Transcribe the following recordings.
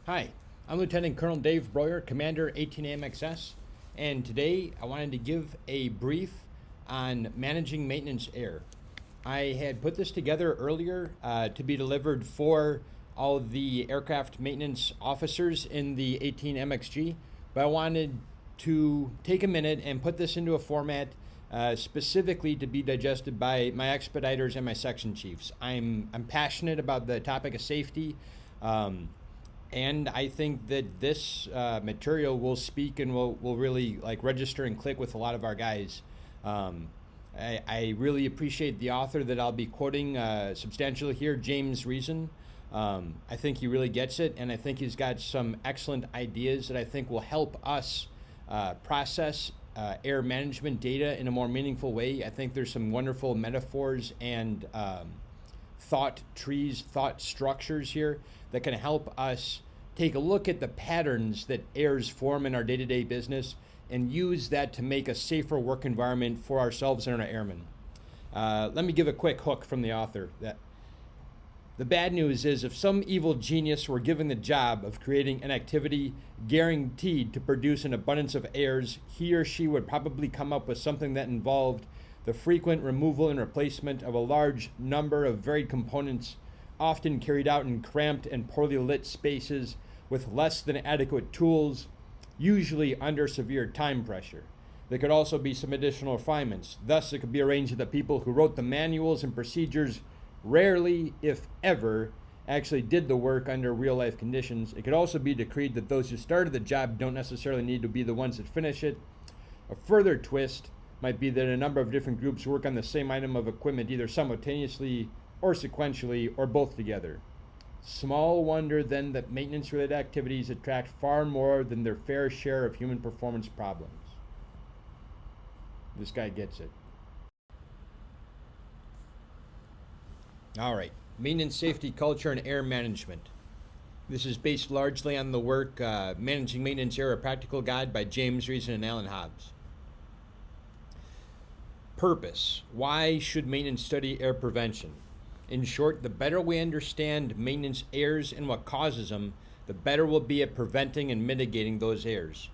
Hi, I'm Lieutenant Colonel Dave Breuer, Commander 18AMXS, and today I wanted to give a brief on managing maintenance error. I had put this together earlier to be delivered for all of the aircraft maintenance officers in the 18MXG, but I wanted to take a minute and put this into a format specifically to be digested by my expediters and my section chiefs. I'm passionate about the topic of safety. And I think that this material will speak and will really like register and click with a lot of our guys. I really appreciate the author that I'll be quoting substantially here, James Reason. I think he really gets it, and I think he's got some excellent ideas that I think will help us process air management data in a more meaningful way. I think there's some wonderful metaphors and thought trees, thought structures here that can help us take a look at the patterns that errors form in our day-to-day business and use that to make a safer work environment for ourselves and our airmen. Let me give a quick hook from the author. That the bad news is if some evil genius were given the job of creating an activity guaranteed to produce an abundance of errors, he or she would probably come up with something that involved the frequent removal and replacement of a large number of varied components, often carried out in cramped and poorly lit spaces with less than adequate tools, usually under severe time pressure. There could also be some additional refinements. Thus, it could be arranged that the people who wrote the manuals and procedures rarely, if ever, actually did the work under real life conditions. It could also be decreed that those who started the job don't necessarily need to be the ones that finish it. A further twist might be that a number of different groups work on the same item of equipment either simultaneously or sequentially or both together. Small wonder then that maintenance related activities attract far more than their fair share of human performance problems. This guy gets it. All right, maintenance safety culture and air management. This is based largely on the work Managing Maintenance Error, a Practical Guide by James Reason and Alan Hobbs. Purpose. Why should maintenance study air prevention? In short, the better we understand maintenance errors and what causes them, the better we'll be at preventing and mitigating those errors.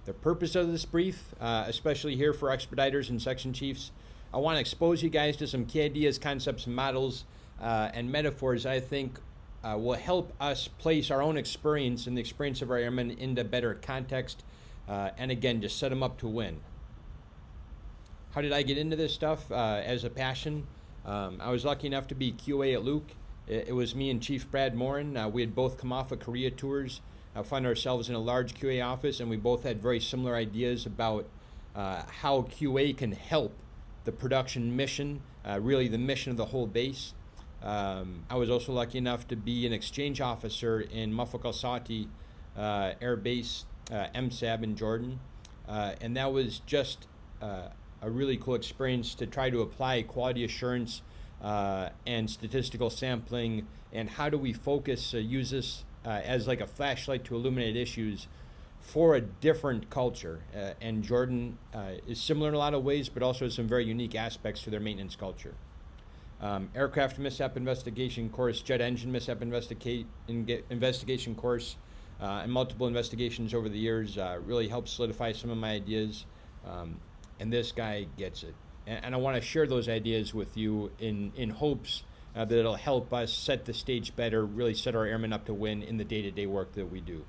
The purpose of this brief, especially here for expediters and section chiefs, I want to expose you guys to some key ideas, concepts, models, and metaphors I think will help us place our own experience and the experience of our airmen into better context, and again, just set them up to win. How did I get into this stuff as a passion? I was lucky enough to be QA at Luke. It was me and Chief Brad Morin. We had both come off of Korea tours, found ourselves in a large QA office, and we both had very similar ideas about how QA can help the production mission, really the mission of the whole base. I was also lucky enough to be an exchange officer in Mufak al-Sati Air Base, MSAB in Jordan, and that was just a really cool experience to try to apply quality assurance and statistical sampling, and how do we focus, use this as like a flashlight to illuminate issues for a different culture. And Jordan is similar in a lot of ways, but also has some very unique aspects to their maintenance culture. Aircraft mishap investigation course, jet engine mishap investigation course, and multiple investigations over the years really helped solidify some of my ideas. And this guy gets it. And I want to share those ideas with you in hopes that it'll help us set the stage better, really set our airmen up to win in the day-to-day work that we do.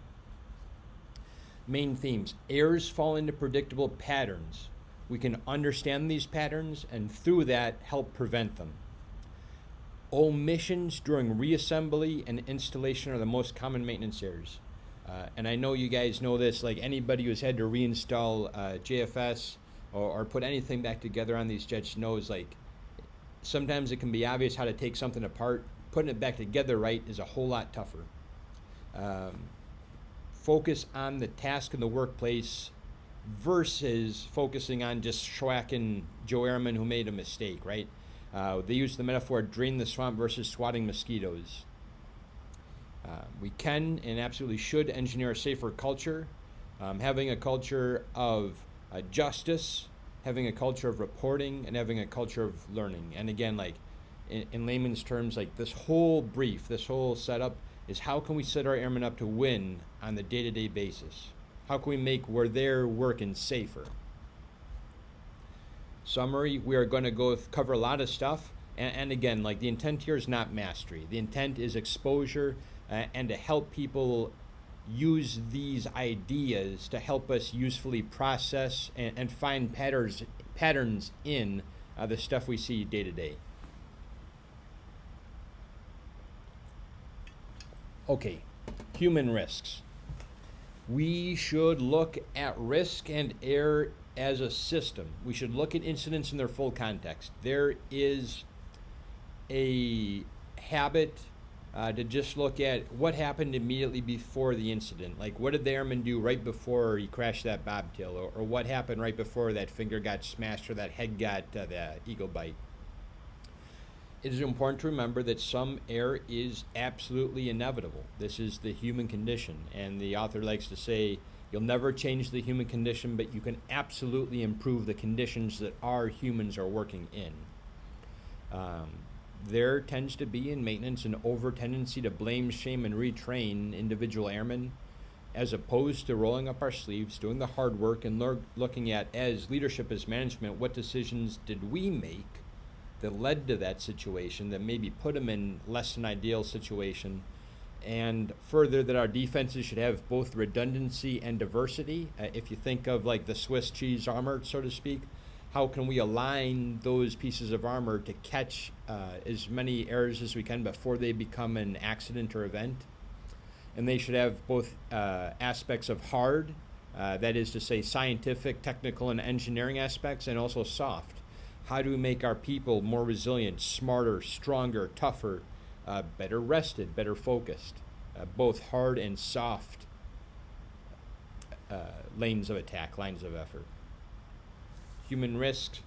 Main themes. Errors fall into predictable patterns. We can understand these patterns and through that help prevent them. Omissions during reassembly and installation are the most common maintenance errors. And I know you guys know this, like anybody who's had to reinstall JFS or put anything back together on these jets knows, like, sometimes it can be obvious how to take something apart. Putting it back together right is a whole lot tougher. Focus on the task in the workplace versus focusing on just schwacking Joe Airman who made a mistake, right? They use the metaphor drain the swamp versus swatting mosquitoes. We can and absolutely should engineer a safer culture. Having a culture of justice, having a culture of reporting, and having a culture of learning. And again, like in layman's terms, like this whole brief, this whole setup is how can we set our airmen up to win on the day-to-day basis? How can we make where they're working safer? Summary, we are going to cover a lot of stuff. And again, like, the intent here is not mastery. The intent is exposure and to help people use these ideas to help us usefully process and find patterns in the stuff we see day to day. Okay, human risks. We should look at risk and error as a system. We should look at incidents in their full context. There is a habit to just look at what happened immediately before the incident. Like, what did the airman do right before he crashed that bobtail, or what happened right before that finger got smashed or that head got the eagle bite. It is important to remember that some error is absolutely inevitable. This is the human condition, and the author likes to say, you'll never change the human condition, but you can absolutely improve the conditions that our humans are working in. There tends to be in maintenance an over tendency to blame, shame, and retrain individual airmen, as opposed to rolling up our sleeves, doing the hard work, and looking at, as leadership, as management, what decisions did we make that led to that situation, that maybe put them in less than ideal situation, and further, that our defenses should have both redundancy and diversity. If you think of like the Swiss cheese armor, so to speak, how can we align those pieces of armor to catch as many errors as we can before they become an accident or event? And they should have both aspects of hard, that is to say scientific, technical, and engineering aspects, and also soft. How do we make our people more resilient, smarter, stronger, tougher, better rested, better focused? Both hard and soft lanes of attack, lines of effort. Human risks.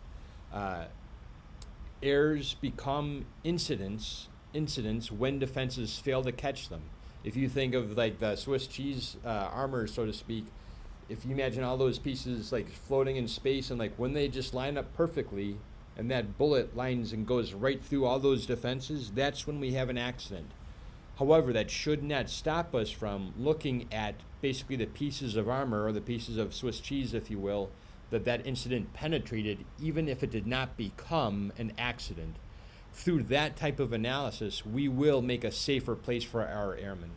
Errors become incidents when defenses fail to catch them. If you think of like the Swiss cheese armor, so to speak, if you imagine all those pieces like floating in space, and like when they just line up perfectly and that bullet lines and goes right through all those defenses, that's when we have an accident. However, that should not stop us from looking at basically the pieces of armor, or the pieces of Swiss cheese, if you will, that incident penetrated, even if it did not become an accident. Through that type of analysis, we will make a safer place for our airmen.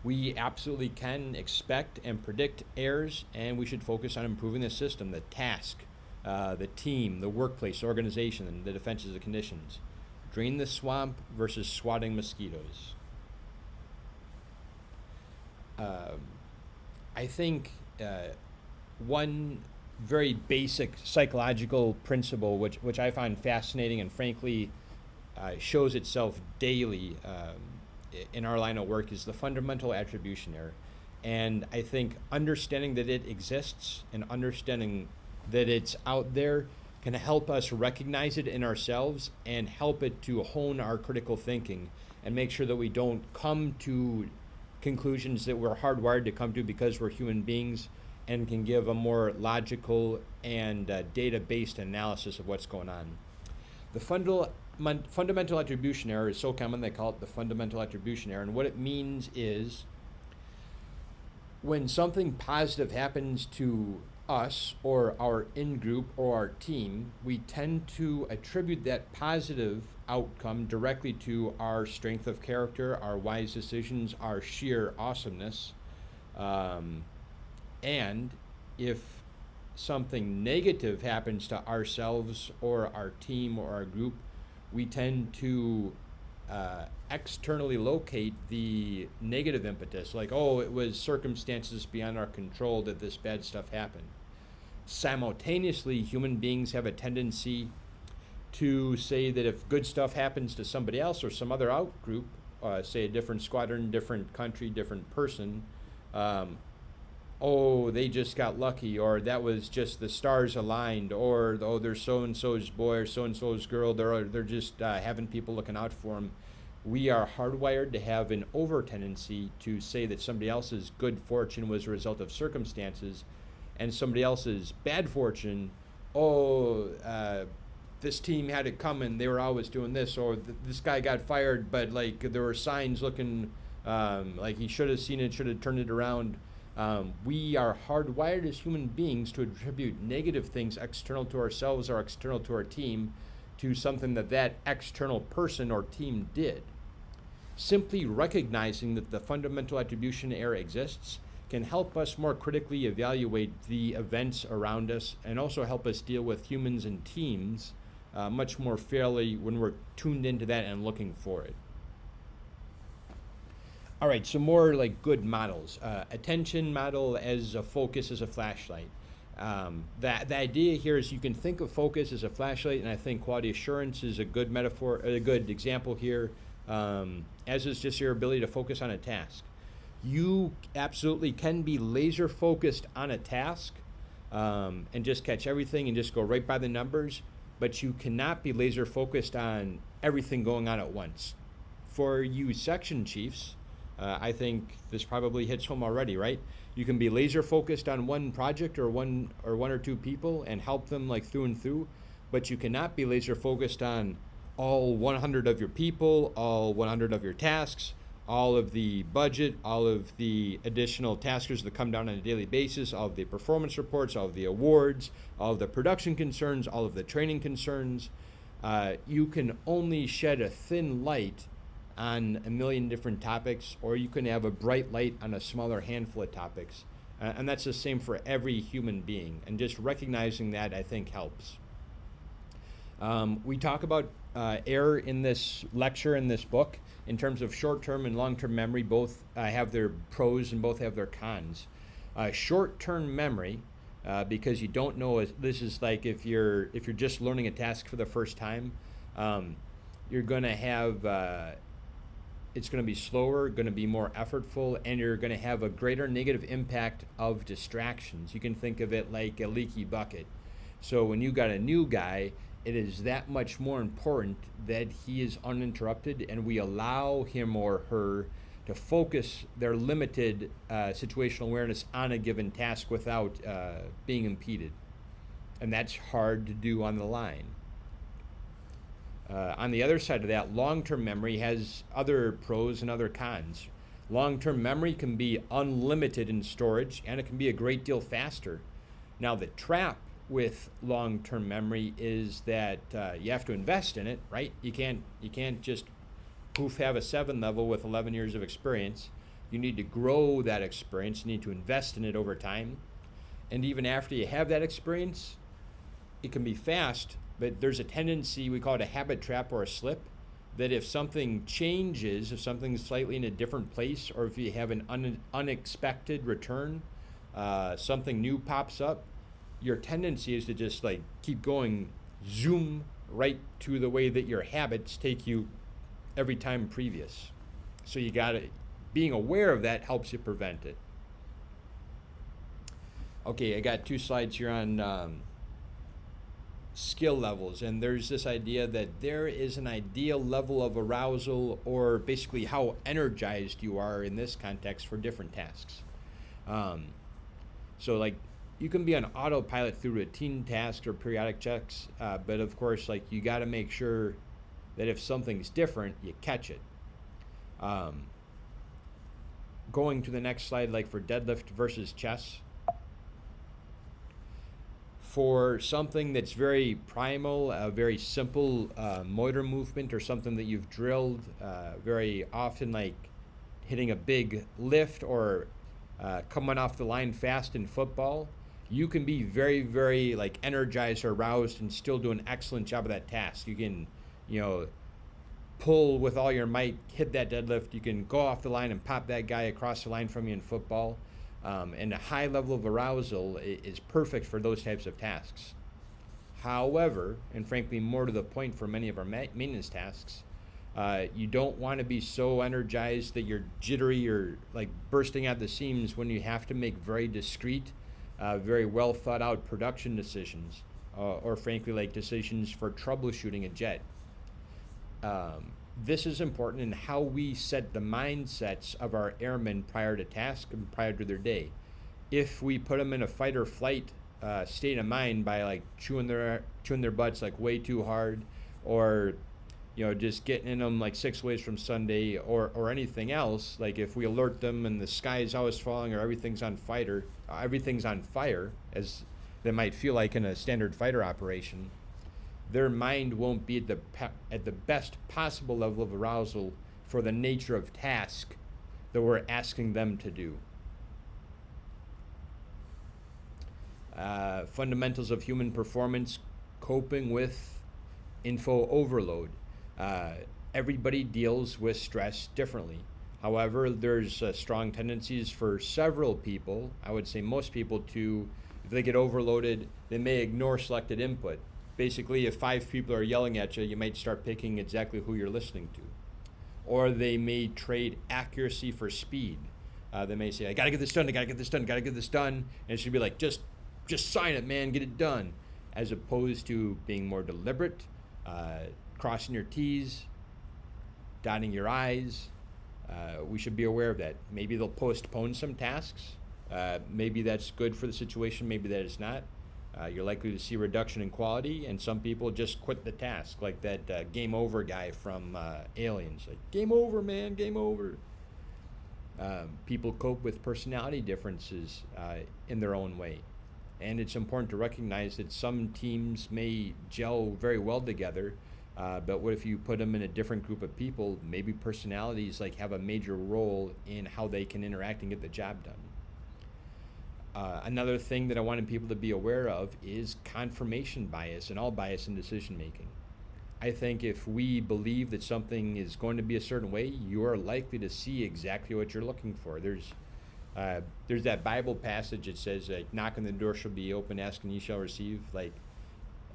We absolutely can expect and predict errors, and we should focus on improving the system, the task, the team, the workplace, organization, and the defenses of conditions. Drain the swamp versus swatting mosquitoes. I think one very basic psychological principle, which I find fascinating and frankly shows itself daily in our line of work, is the fundamental attribution error. And I think understanding that it exists and understanding that it's out there can help us recognize it in ourselves and help it to hone our critical thinking and make sure that we don't come to conclusions that we're hardwired to come to because we're human beings, and can give a more logical and data-based analysis of what's going on. The fundamental attribution error is so common they call it the fundamental attribution error, and what it means is when something positive happens to us or our in-group or our team, we tend to attribute that positive outcome directly to our strength of character, our wise decisions, our sheer awesomeness. And if something negative happens to ourselves or our team or our group, we tend to externally locate the negative impetus, like, oh, it was circumstances beyond our control that this bad stuff happened. Simultaneously, human beings have a tendency to say that if good stuff happens to somebody else or some other out group, say a different squadron, different country, different person, oh, they just got lucky, or that was just the stars aligned, or oh, there's so-and-so's boy or so-and-so's girl, they're just having people looking out for them. We are hardwired to have an over tendency to say that somebody else's good fortune was a result of circumstances, and somebody else's bad fortune, this team had it coming. They were always doing this, or this guy got fired, but like there were signs looking like he should have seen it, should have turned it around. We are hardwired as human beings to attribute negative things external to ourselves or external to our team to something that external person or team did. Simply recognizing that the fundamental attribution error exists can help us more critically evaluate the events around us and also help us deal with humans and teams much more fairly when we're tuned into that and looking for it. All right, some more like good models. Attention model as a focus as a flashlight. The idea here is you can think of focus as a flashlight, and I think quality assurance is a good metaphor, a good example here, as is just your ability to focus on a task. You absolutely can be laser focused on a task and just catch everything and just go right by the numbers, but you cannot be laser focused on everything going on at once. For you section chiefs, I think this probably hits home already, right? You can be laser focused on one project or one or two people and help them like through and through, but you cannot be laser focused on all 100 of your people, all 100 of your tasks, all of the budget, all of the additional taskers that come down on a daily basis, all of the performance reports, all of the awards, all of the production concerns, all of the training concerns. You can only shed a thin light on a million different topics, or you can have a bright light on a smaller handful of topics. And that's the same for every human being. And just recognizing that, I think, helps. We talk about error in this lecture, in this book, in terms of short-term and long-term memory. Both have their pros and both have their cons. Short-term memory, because you don't know, this is like if you're just learning a task for the first time, you're going to have, it's going to be slower, going to be more effortful, and you're going to have a greater negative impact of distractions. You can think of it like a leaky bucket. So when you got a new guy, it is that much more important that he is uninterrupted and we allow him or her to focus their limited situational awareness on a given task without being impeded. And that's hard to do on the line. On the other side of that, long-term memory has other pros and other cons. Long-term memory can be unlimited in storage, and it can be a great deal faster. Now, the trap with long-term memory is that you have to invest in it, right? You can't just poof have a 7 level with 11 years of experience. You need to grow that experience. You need to invest in it over time. And even after you have that experience, it can be fast, but there's a tendency, we call it a habit trap or a slip, that if something changes, if something's slightly in a different place, or if you have an unexpected return, something new pops up, your tendency is to just like keep going, zoom right to the way that your habits take you every time previous. So you gotta, being aware of that helps you prevent it. Okay, I got 2 slides here on skill levels, and there's this idea that there is an ideal level of arousal, or basically how energized you are in this context for different tasks. So like you can be on autopilot through routine tasks or periodic checks, but of course like you got to make sure that if something's different, you catch it. Going to the next slide, like for deadlift versus chest. For something that's very primal, a very simple motor movement, or something that you've drilled very often, like hitting a big lift or coming off the line fast in football, you can be very, very like energized or aroused and still do an excellent job of that task. You can, pull with all your might, hit that deadlift. You can go off the line and pop that guy across the line from you in football. And a high level of arousal is perfect for those types of tasks. However, and frankly more to the point for many of our maintenance tasks, you don't want to be so energized that you're jittery or like bursting at the seams when you have to make very discrete, very well thought out production decisions, or frankly like decisions for troubleshooting a jet. This is important in how we set the mindsets of our airmen prior to task and prior to their day. If we put them in a fight or flight state of mind by like chewing their butts like way too hard, or just getting in them like 6 ways from Sunday, or anything else. Like if we alert them and the sky is always falling, or everything's on fire, as they might feel like in a standard fighter operation, their mind won't be at the best possible level of arousal for the nature of task that we're asking them to do. Fundamentals of human performance: coping with info overload. Everybody deals with stress differently. However, there's strong tendencies for several people, I would say most people, to, if they get overloaded, they may ignore selected input. Basically, if 5 people are yelling at you, you might start picking exactly who you're listening to. Or they may trade accuracy for speed. They may say, I gotta get this done, and it should be like, just sign it, man, get it done. As opposed to being more deliberate, crossing your T's, dotting your I's. We should be aware of that. Maybe they'll postpone some tasks. Maybe that's good for the situation, maybe that is not. You're likely to see a reduction in quality, and some people just quit the task, like that game over guy from Aliens. Like, game over, man, game over. People cope with personality differences in their own way. And it's important to recognize that some teams may gel very well together, but what if you put them in a different group of people? Maybe personalities like have a major role in how they can interact and get the job done. Another thing that I wanted people to be aware of is confirmation bias and all bias in decision making. I think if we believe that something is going to be a certain way, you are likely to see exactly what you're looking for. There's that Bible passage that says, like, knock on the door shall be open, ask and ye shall receive. Like,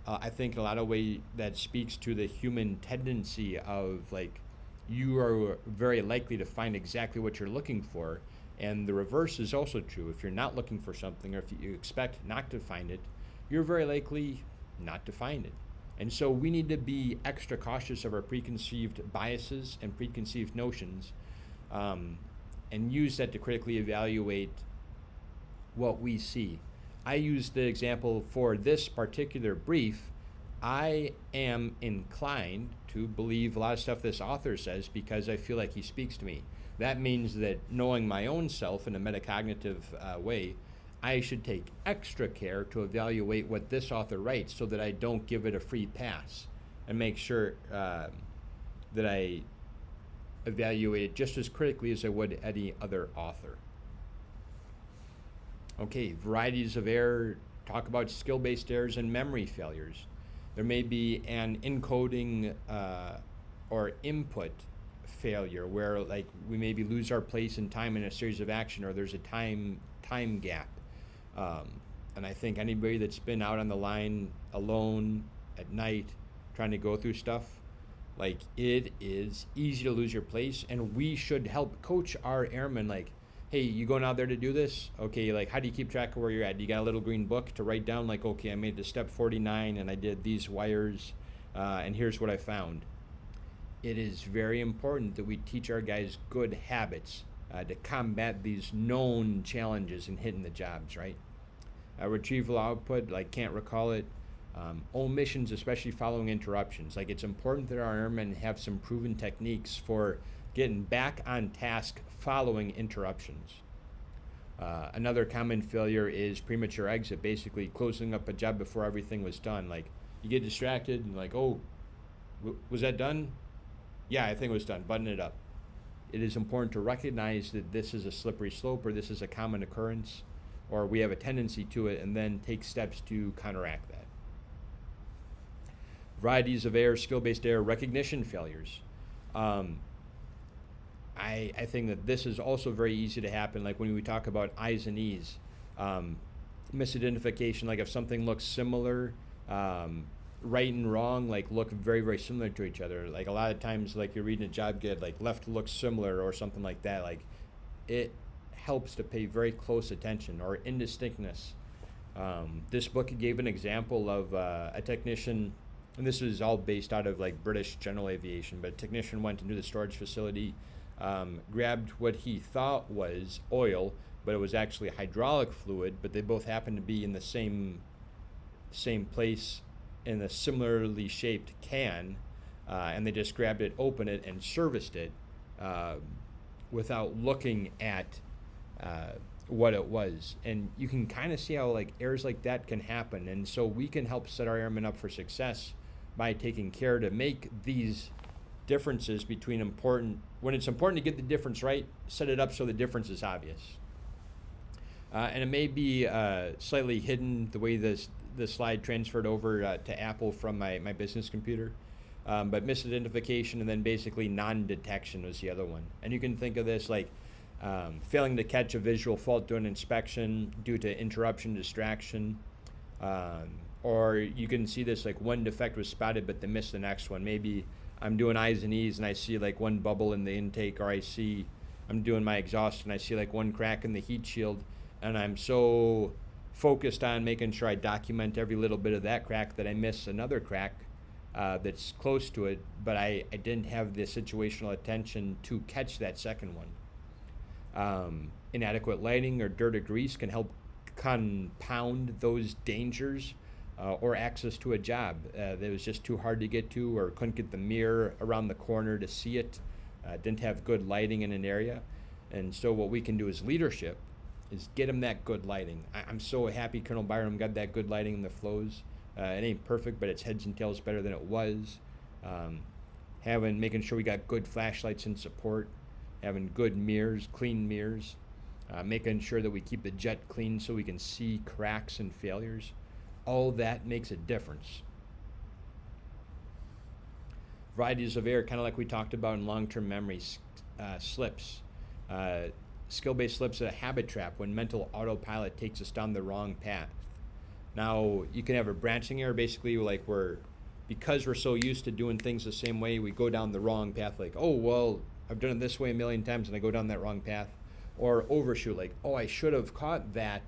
I think in a lot of ways that speaks to the human tendency of, like, you are very likely to find exactly what you're looking for. And the reverse is also true. If you're not looking for something, or if you expect not to find it, you're very likely not to find it. And so we need to be extra cautious of our preconceived biases and preconceived notions, and use that to critically evaluate what we see. I use the example for this particular brief. I am inclined to believe a lot of stuff this author says because I feel like he speaks to me. That means that, knowing my own self in a metacognitive way, I should take extra care to evaluate what this author writes so that I don't give it a free pass, and make sure that I evaluate it just as critically as I would any other author. Okay, varieties of error. Talk about skill-based errors and memory failures. There may be an encoding or input failure where, like, we maybe lose our place in time in a series of action, or there's a time gap. And I think anybody that's been out on the line alone at night trying to go through stuff, like, it is easy to lose your place, and we should help coach our airmen. Like, hey, you going out there to do this? Okay, like, how do you keep track of where you're at? You got a little green book to write down, like, okay, I made it to step 49 and I did these wires, and here's what I found. It is very important that we teach our guys good habits to combat these known challenges in hitting the jobs, right? Retrieval output, like, can't recall it. Omissions, especially following interruptions. Like, it's important that our airmen have some proven techniques for getting back on task following interruptions. Another common failure is premature exit, basically closing up a job before everything was done. Like, you get distracted and, like, oh, was that done? Yeah, I think it was done. Button it up. It is important to recognize that this is a slippery slope, or this is a common occurrence, or we have a tendency to it, and then take steps to counteract that. Varieties of error, skill-based error, recognition failures. I think that this is also very easy to happen, like when we talk about I's and E's. Misidentification, like if something looks similar, right and wrong, like, look very, very similar to each other. Like, a lot of times, like, you're reading a job guide, like, left looks similar or something like that. Like, it helps to pay very close attention. Or indistinctness. This book gave an example of a technician, and this is all based out of, like, British general aviation, but a technician went into the storage facility, grabbed what he thought was oil, but it was actually hydraulic fluid, but they both happened to be in the same place in a similarly shaped can, and they just grabbed it, opened it, and serviced it without looking at what it was. And you can kind of see how like errors like that can happen, and so we can help set our airmen up for success by taking care to make these differences between important, when it's important to get the difference right, set it up so the difference is obvious. And it may be slightly hidden the way the slide transferred over to Apple from my business computer. But misidentification and then basically non-detection was the other one. And you can think of this like failing to catch a visual fault during inspection due to interruption, distraction. Or you can see this like one defect was spotted but they missed the next one. Maybe I'm doing eyes and E's and I see like one bubble in the intake, or I'm doing my exhaust and I see like one crack in the heat shield, and I'm so focused on making sure I document every little bit of that crack that I miss another crack that's close to it, but I didn't have the situational attention to catch that second one. Inadequate lighting or dirt or grease can help compound those dangers, or access to a job that was just too hard to get to, or couldn't get the mirror around the corner to see it, didn't have good lighting in an area. And so what we can do as leadership is get them that good lighting. I'm so happy Colonel Byram got that good lighting in the flows. It ain't perfect, but it's heads and tails better than it was. Making sure we got good flashlights in support, having good mirrors, clean mirrors, making sure that we keep the jet clean so we can see cracks and failures. All that makes a difference. Varieties of error, kind of like we talked about in long-term memory, slips. Skill-based slips are a habit trap when mental autopilot takes us down the wrong path. Now, you can have a branching error, basically like because we're so used to doing things the same way, we go down the wrong path, like, oh, well, I've done it this way a million times and I go down that wrong path. Or overshoot, like, oh, I should have caught that.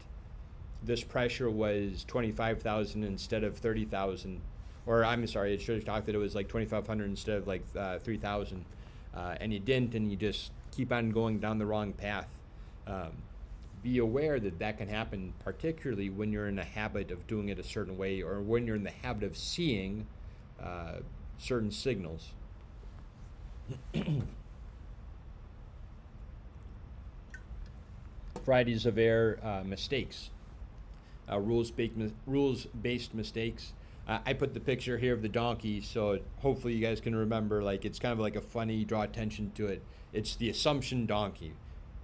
This pressure was 25,000 instead of 30,000. Or I'm sorry, it should have talked that it was like 2,500 instead of like 3,000. And you didn't, and you just keep on going down the wrong path. Be aware that that can happen, particularly when you're in the habit of doing it a certain way, or when you're in the habit of seeing certain signals. Varieties of error, mistakes, rules-based mistakes. I put the picture here of the donkey, so hopefully you guys can remember, like, it's kind of like a funny, draw attention to it. It's the assumption donkey.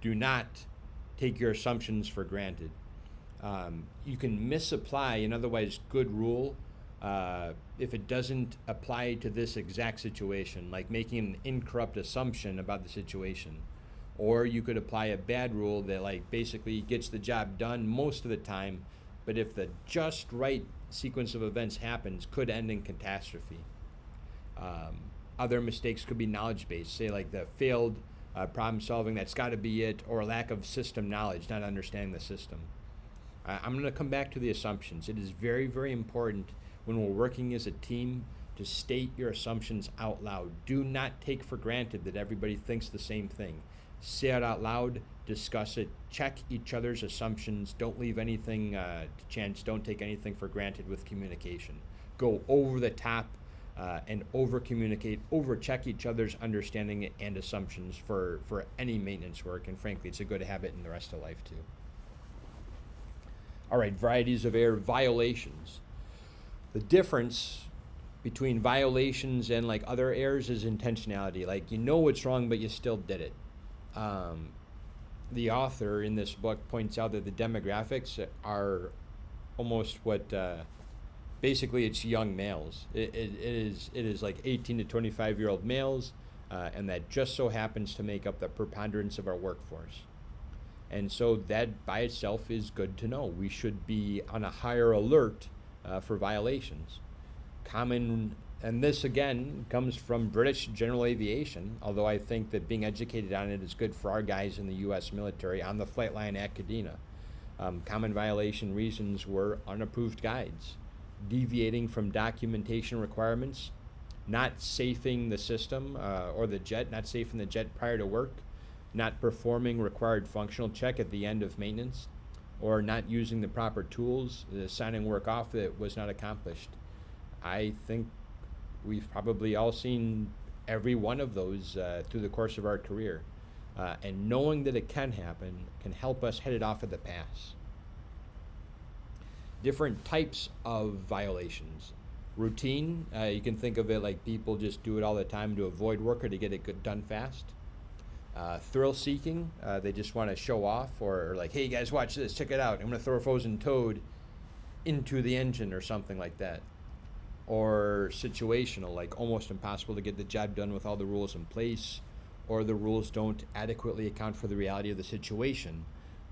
Do not take your assumptions for granted. You can misapply an otherwise good rule if it doesn't apply to this exact situation, like making an incorrect assumption about the situation. Or you could apply a bad rule that like basically gets the job done most of the time, but if the just right sequence of events happens, could end in catastrophe. Other mistakes could be knowledge-based, say like the failed problem solving, that's got to be it, or lack of system knowledge, not understanding the system. I'm going to come back to the assumptions. It is very, very important when we're working as a team to state your assumptions out loud. Do not take for granted that everybody thinks the same thing. Say it out loud, discuss it, check each other's assumptions, don't leave anything to chance, don't take anything for granted with communication. Go over the top and over-communicate, over-check each other's understanding and assumptions for any maintenance work, and frankly, it's a good habit in the rest of life too. All right, varieties of error, violations. The difference between violations and like other errors is intentionality. Like, you know what's wrong, but you still did it. The author in this book points out that the demographics are almost what, basically it's young males. It is like 18 to 25-year-old males, and that just so happens to make up the preponderance of our workforce. And so that by itself is good to know. We should be on a higher alert for violations. And this again comes from British General Aviation, although I think that being educated on it is good for our guys in the U.S. military on the flight line at Kadena. Common violation reasons were unapproved guides, deviating from documentation requirements, not safing the system or the jet, not safing the jet prior to work, not performing required functional check at the end of maintenance, or not using the proper tools, signing work off that was not accomplished. I think we've probably all seen every one of those through the course of our career. And knowing that it can happen can help us head it off at the pass. Different types of violations. Routine, you can think of it like people just do it all the time to avoid work or to get it done fast. Thrill seeking, they just want to show off, or like, hey guys, watch this, check it out. I'm going to throw a frozen toad into the engine or something like that. Or situational, like almost impossible to get the job done with all the rules in place, or the rules don't adequately account for the reality of the situation,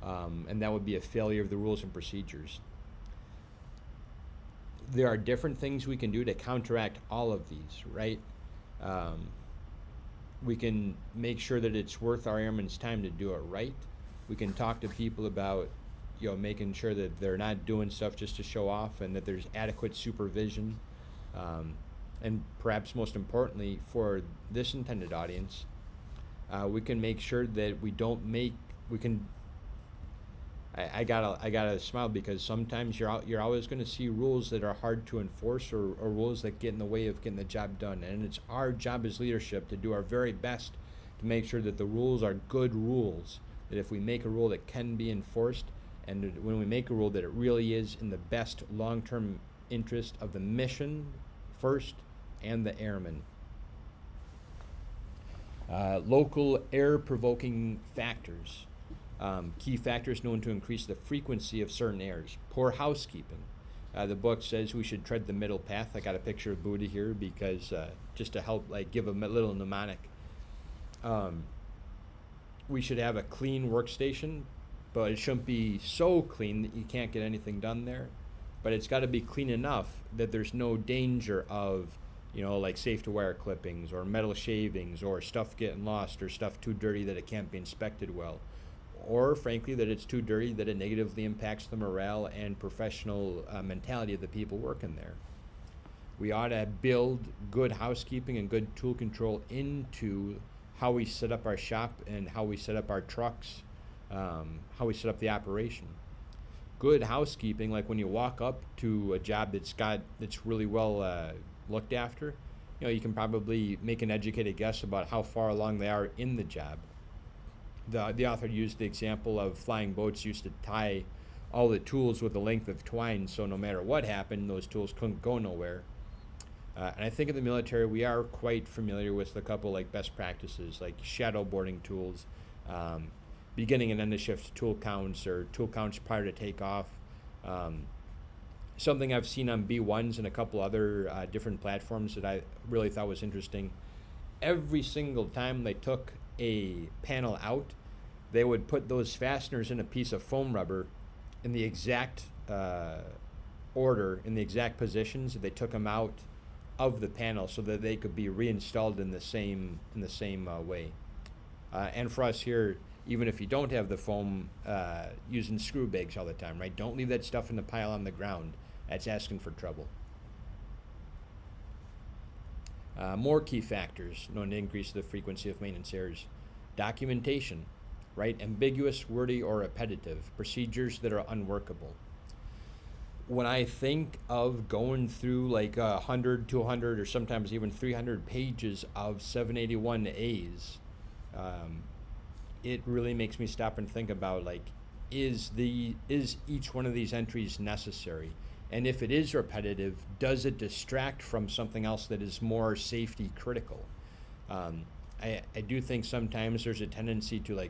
and that would be a failure of the rules and procedures. There are different things we can do to counteract all of these, right? We can make sure that it's worth our airmen's time to do it right. We can talk to people about, making sure that they're not doing stuff just to show off, and that there's adequate supervision. And perhaps most importantly for this intended audience, we can make sure that I gotta smile, because sometimes you're always going to see rules that are hard to enforce, or rules that get in the way of getting the job done. And it's our job as leadership to do our very best to make sure that the rules are good rules, that if we make a rule that can be enforced, and when we make a rule that it really is in the best long-term interest of the mission first and the airmen. Local error-provoking factors. Key factors known to increase the frequency of certain errors. Poor housekeeping. The book says we should tread the middle path. I got a picture of Buddha here because just to help give a little mnemonic. We should have a clean workstation, but it shouldn't be so clean that you can't get anything done there. But it's got to be clean enough that there's no danger of, like safety wire clippings or metal shavings or stuff getting lost or stuff too dirty that it can't be inspected well. Or frankly, that it's too dirty that it negatively impacts the morale and professional mentality of the people working there. We ought to build good housekeeping and good tool control into how we set up our shop and how we set up our trucks, how we set up the operation. Good housekeeping, like when you walk up to a job that's really well looked after, you can probably make an educated guess about how far along they are in the job. The author used the example of flying boats used to tie all the tools with a length of twine, so no matter what happened, those tools couldn't go nowhere. And I think in the military, we are quite familiar with a couple best practices, like shadow boarding tools, beginning and end of shift tool counts, or tool counts prior to takeoff. Something I've seen on B1s and a couple other different platforms that I really thought was interesting. Every single time they took a panel out, they would put those fasteners in a piece of foam rubber in the exact order, in the exact positions that they took them out of the panel, so that they could be reinstalled in the same way. And for us here, even if you don't have the foam, using screw bags all the time, right? Don't leave that stuff in the pile on the ground. That's asking for trouble. More key factors known to increase the frequency of maintenance errors. Documentation, right? Ambiguous, wordy, or repetitive. Procedures that are unworkable. When I think of going through 100, 200, or sometimes even 300 pages of 781As, it really makes me stop and think about is each one of these entries necessary? And if it is repetitive, does it distract from something else that is more safety critical? I do think sometimes there's a tendency to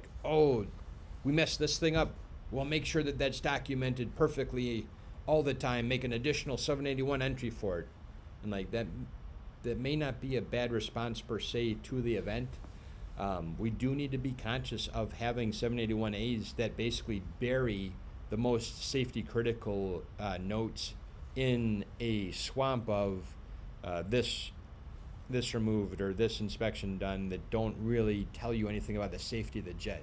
we messed this thing up. Well, make sure that that's documented perfectly all the time. Make an additional 781 entry for it. And that may not be a bad response per se to the event. We do need to be conscious of having 781As that basically bury the most safety critical notes in a swamp of this removed or this inspection done, that don't really tell you anything about the safety of the jet.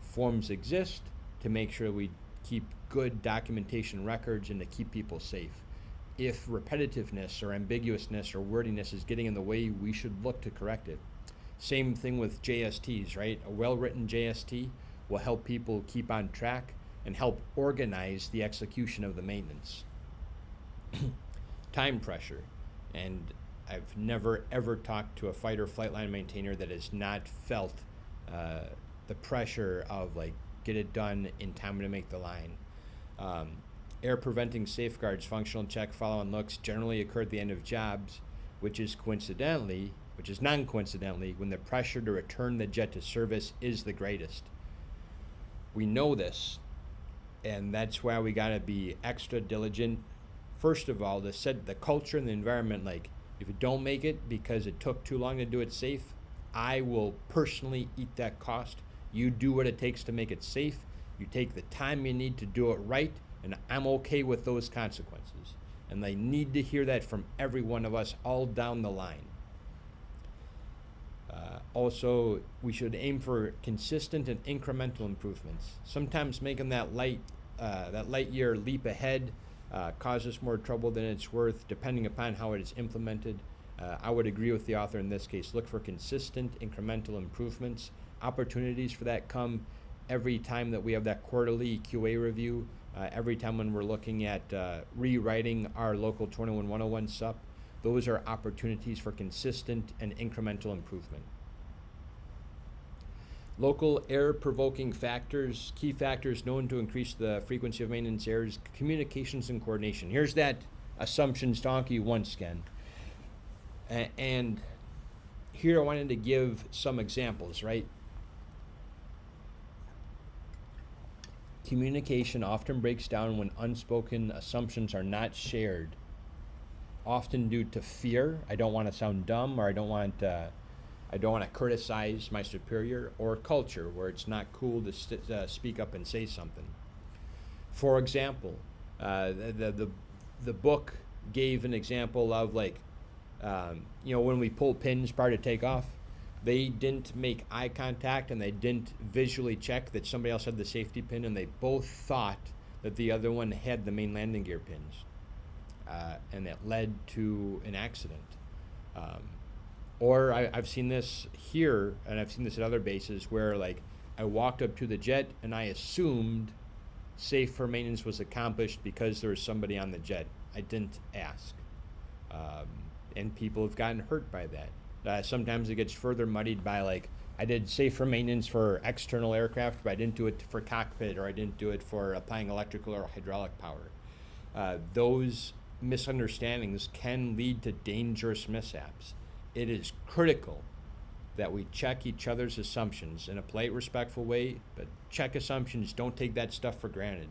Forms exist to make sure we keep good documentation records and to keep people safe. If repetitiveness or ambiguousness or wordiness is getting in the way, we should look to correct it. Same thing with JSTs, right? A well-written JST will help people keep on track and help organize the execution of the maintenance. Time pressure. And I've never ever talked to a fighter flight line maintainer that has not felt the pressure of like, get it done in time to make the line. Air preventing safeguards, functional check, follow-on looks generally occur at the end of jobs, which is non-coincidentally, when the pressure to return the jet to service is the greatest. We know this, and that's why we gotta be extra diligent. First of all, to set the culture and the environment, like, if you don't make it because it took too long to do it safe, I will personally eat that cost. You do what it takes to make it safe. You take the time you need to do it right, and I'm okay with those consequences. And they need to hear that from every one of us all down the line. Also, we should aim for consistent and incremental improvements. Sometimes making that light year leap ahead causes more trouble than it's worth, depending upon how it is implemented. I would agree with the author in this case. Look for consistent, incremental improvements. Opportunities for that come every time that we have that quarterly QA review, every time when we're looking at rewriting our local 21101 SUP. Those are opportunities for consistent and incremental improvement. Local error-provoking factors, key factors known to increase the frequency of maintenance errors, communications and coordination. Here's that assumptions donkey once again. And here I wanted to give some examples, right? Communication often breaks down when unspoken assumptions are not shared, often due to fear. I don't want to sound dumb, or I don't want to criticize my superior, or culture where it's not cool to speak up and say something. For example, the book gave an example of like, when we pull pins prior to takeoff, they didn't make eye contact and they didn't visually check that somebody else had the safety pin, and they both thought that the other one had the main landing gear pins, and that led to an accident. Or I've seen this here, and I've seen this at other bases, where like I walked up to the jet and I assumed safe for maintenance was accomplished because there was somebody on the jet. I didn't ask. And people have gotten hurt by that. Sometimes it gets further muddied by like, I did safe for maintenance for external aircraft, but I didn't do it for cockpit, or I didn't do it for applying electrical or hydraulic power. Those misunderstandings can lead to dangerous mishaps. It is critical that we check each other's assumptions in a polite, respectful way, but check assumptions. Don't take that stuff for granted.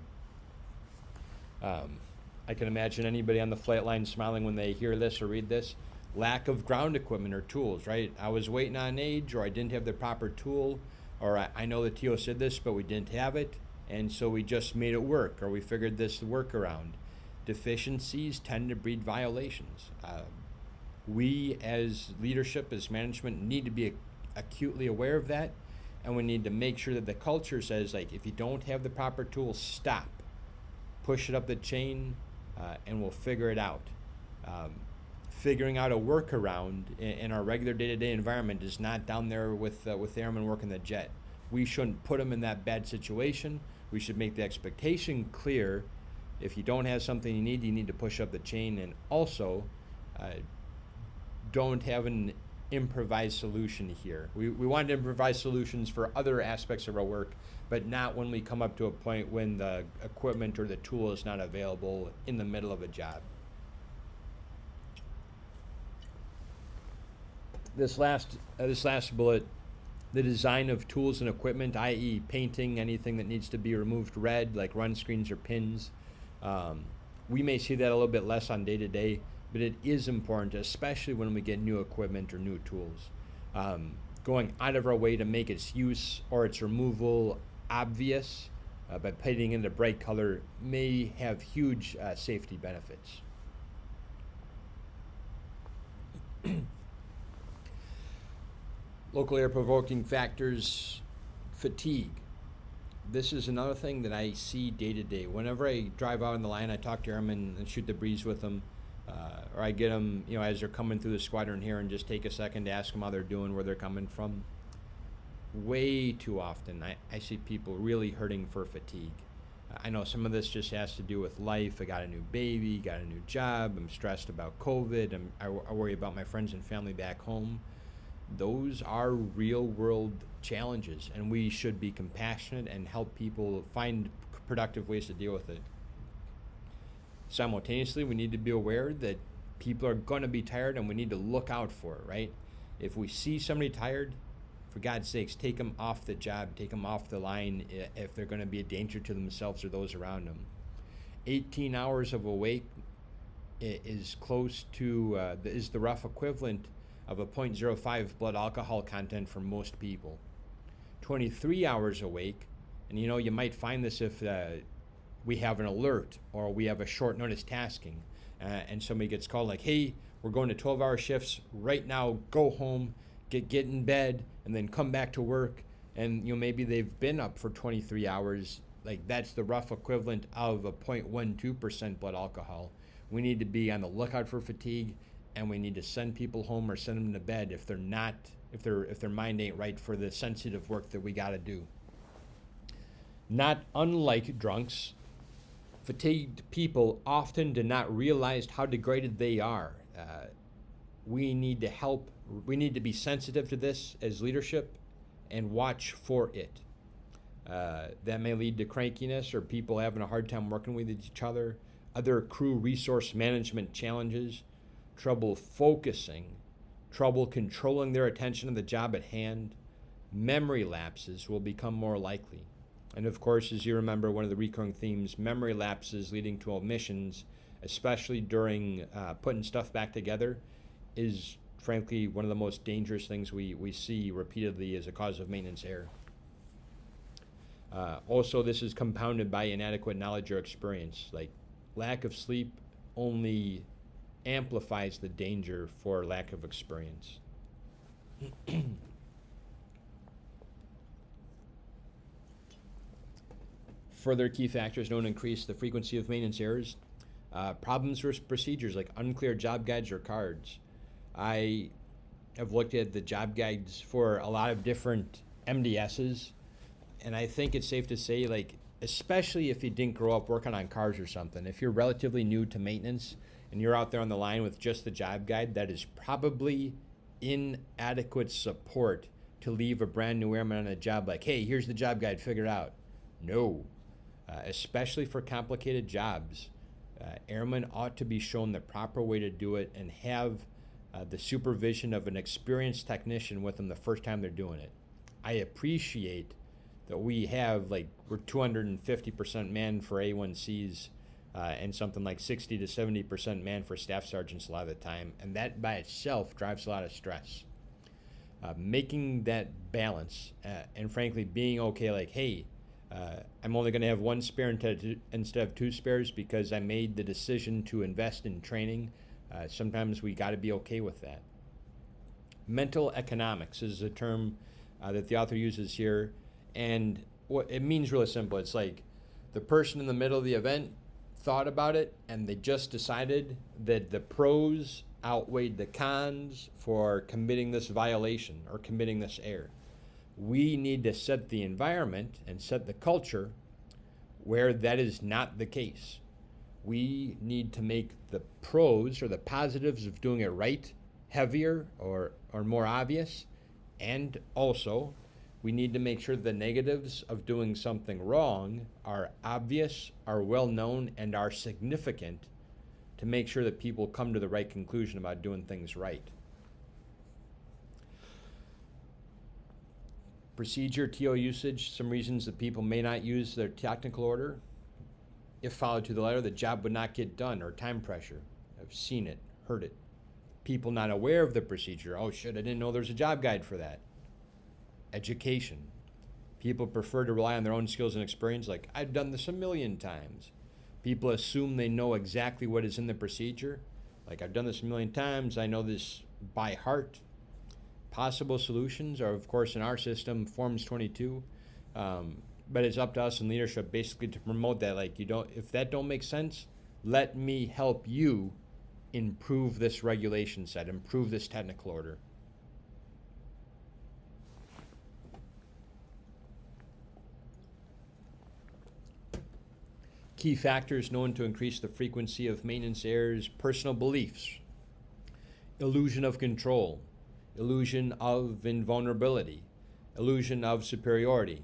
I can imagine anybody on the flight line smiling when they hear this or read this. Lack of ground equipment or tools, right? I was waiting on age, or I didn't have the proper tool, or I know the TO said this, but we didn't have it, and so we just made it work, or we figured this workaround. Deficiencies tend to breed violations. We as leadership, as management, need to be acutely aware of that, and we need to make sure that the culture says, like, if you don't have the proper tools, stop. Push it up the chain, and we'll figure it out. Figuring out a workaround in our regular day-to-day environment is not down there with airmen working the jet. We shouldn't put them in that bad situation. We should make the expectation clear. If you don't have something you need to push up the chain, and also don't have an improvised solution here. We want to improvise solutions for other aspects of our work, but not when we come up to a point when the equipment or the tool is not available in the middle of a job. This last bullet, the design of tools and equipment, i.e. painting, anything that needs to be removed red, like run screens or pins. We may see that a little bit less on day-to-day, but it is important, especially when we get new equipment or new tools. Going out of our way to make its use or its removal obvious by painting it a bright color may have huge safety benefits. Local air-provoking factors, fatigue. This is another thing that I see day to day. Whenever I drive out on the line, I talk to airmen and shoot the breeze with them, or I get them, as they're coming through the squadron here, and just take a second to ask them how they're doing, where they're coming from. Way too often, I see people really hurting for fatigue. I know some of this just has to do with life. I got a new baby, got a new job, I'm stressed about COVID, I worry about my friends and family back home. Those are real world challenges, and we should be compassionate and help people find productive ways to deal with it. Simultaneously, we need to be aware that people are going to be tired, and we need to look out for it, right? If we see somebody tired, for God's sakes, take them off the job, take them off the line if they're going to be a danger to themselves or those around them. 18 hours of awake is close to, is the rough equivalent of a 0.05 blood alcohol content for most people. 23 hours awake, and you might find this if we have an alert or we have a short notice tasking, and somebody gets called like, hey, we're going to 12-hour shifts right now, go home, get in bed, and then come back to work. And maybe they've been up for 23 hours. Like, that's the rough equivalent of a 0.12% blood alcohol. We need to be on the lookout for fatigue, and we need to send people home or send them to bed if they're not, if their mind ain't right for the sensitive work that we got to do. Not unlike drunks, fatigued people often do not realize how degraded they are. We need to help. We need to be sensitive to this as leadership and watch for it. That may lead to crankiness or people having a hard time working with each other, other crew resource management challenges, trouble focusing, trouble controlling their attention on the job at hand. Memory lapses will become more likely. And of course, as you remember, one of the recurring themes, memory lapses leading to omissions, especially during putting stuff back together, is frankly one of the most dangerous things we see repeatedly as a cause of maintenance error. Also, this is compounded by inadequate knowledge or experience. Like, lack of sleep only amplifies the danger for lack of experience. Further key factors known to increase the frequency of maintenance errors, problems with procedures like unclear job guides or cards. I have looked at the job guides for a lot of different MDSs, and I think it's safe to say, like, especially if you didn't grow up working on cars or something, if you're relatively new to maintenance and you're out there on the line with just the job guide, that is probably inadequate support to leave a brand new airman on a job like, hey, here's the job guide, figure it out. No. Especially for complicated jobs, airmen ought to be shown the proper way to do it and have the supervision of an experienced technician with them the first time they're doing it. I appreciate that we have, like, we're 250% manned for A1Cs and something like 60 to 70% manned for staff sergeants a lot of the time, and that by itself drives a lot of stress. Making that balance and frankly being okay, like, hey, I'm only going to have one spare instead of two spares because I made the decision to invest in training. Sometimes we got to be okay with that. Mental economics is a term that the author uses here, and what it means really simple. It's like the person in the middle of the event thought about it, and they just decided that the pros outweighed the cons for committing this violation or committing this error. We need to set the environment and set the culture where that is not the case. We need to make the pros or the positives of doing it right heavier or more obvious, and also we need to make sure the negatives of doing something wrong are obvious, are well known, and are significant to make sure that people come to the right conclusion about doing things right. Procedure, TO usage, some reasons that people may not use their technical order. If followed to the letter, the job would not get done, or time pressure. I've seen it, heard it. People not aware of the procedure. Oh shit, I didn't know there's a job guide for that. Education. People prefer to rely on their own skills and experience, like, I've done this a million times. People assume they know exactly what is in the procedure. Like, I've done this a million times, I know this by heart. Possible solutions are, of course, in our system, Forms 22. But it's up to us in leadership basically to promote that. Like, if that don't make sense, let me help you improve this regulation set, improve this technical order. Key factors known to increase the frequency of maintenance errors: personal beliefs, illusion of control, illusion of invulnerability, illusion of superiority.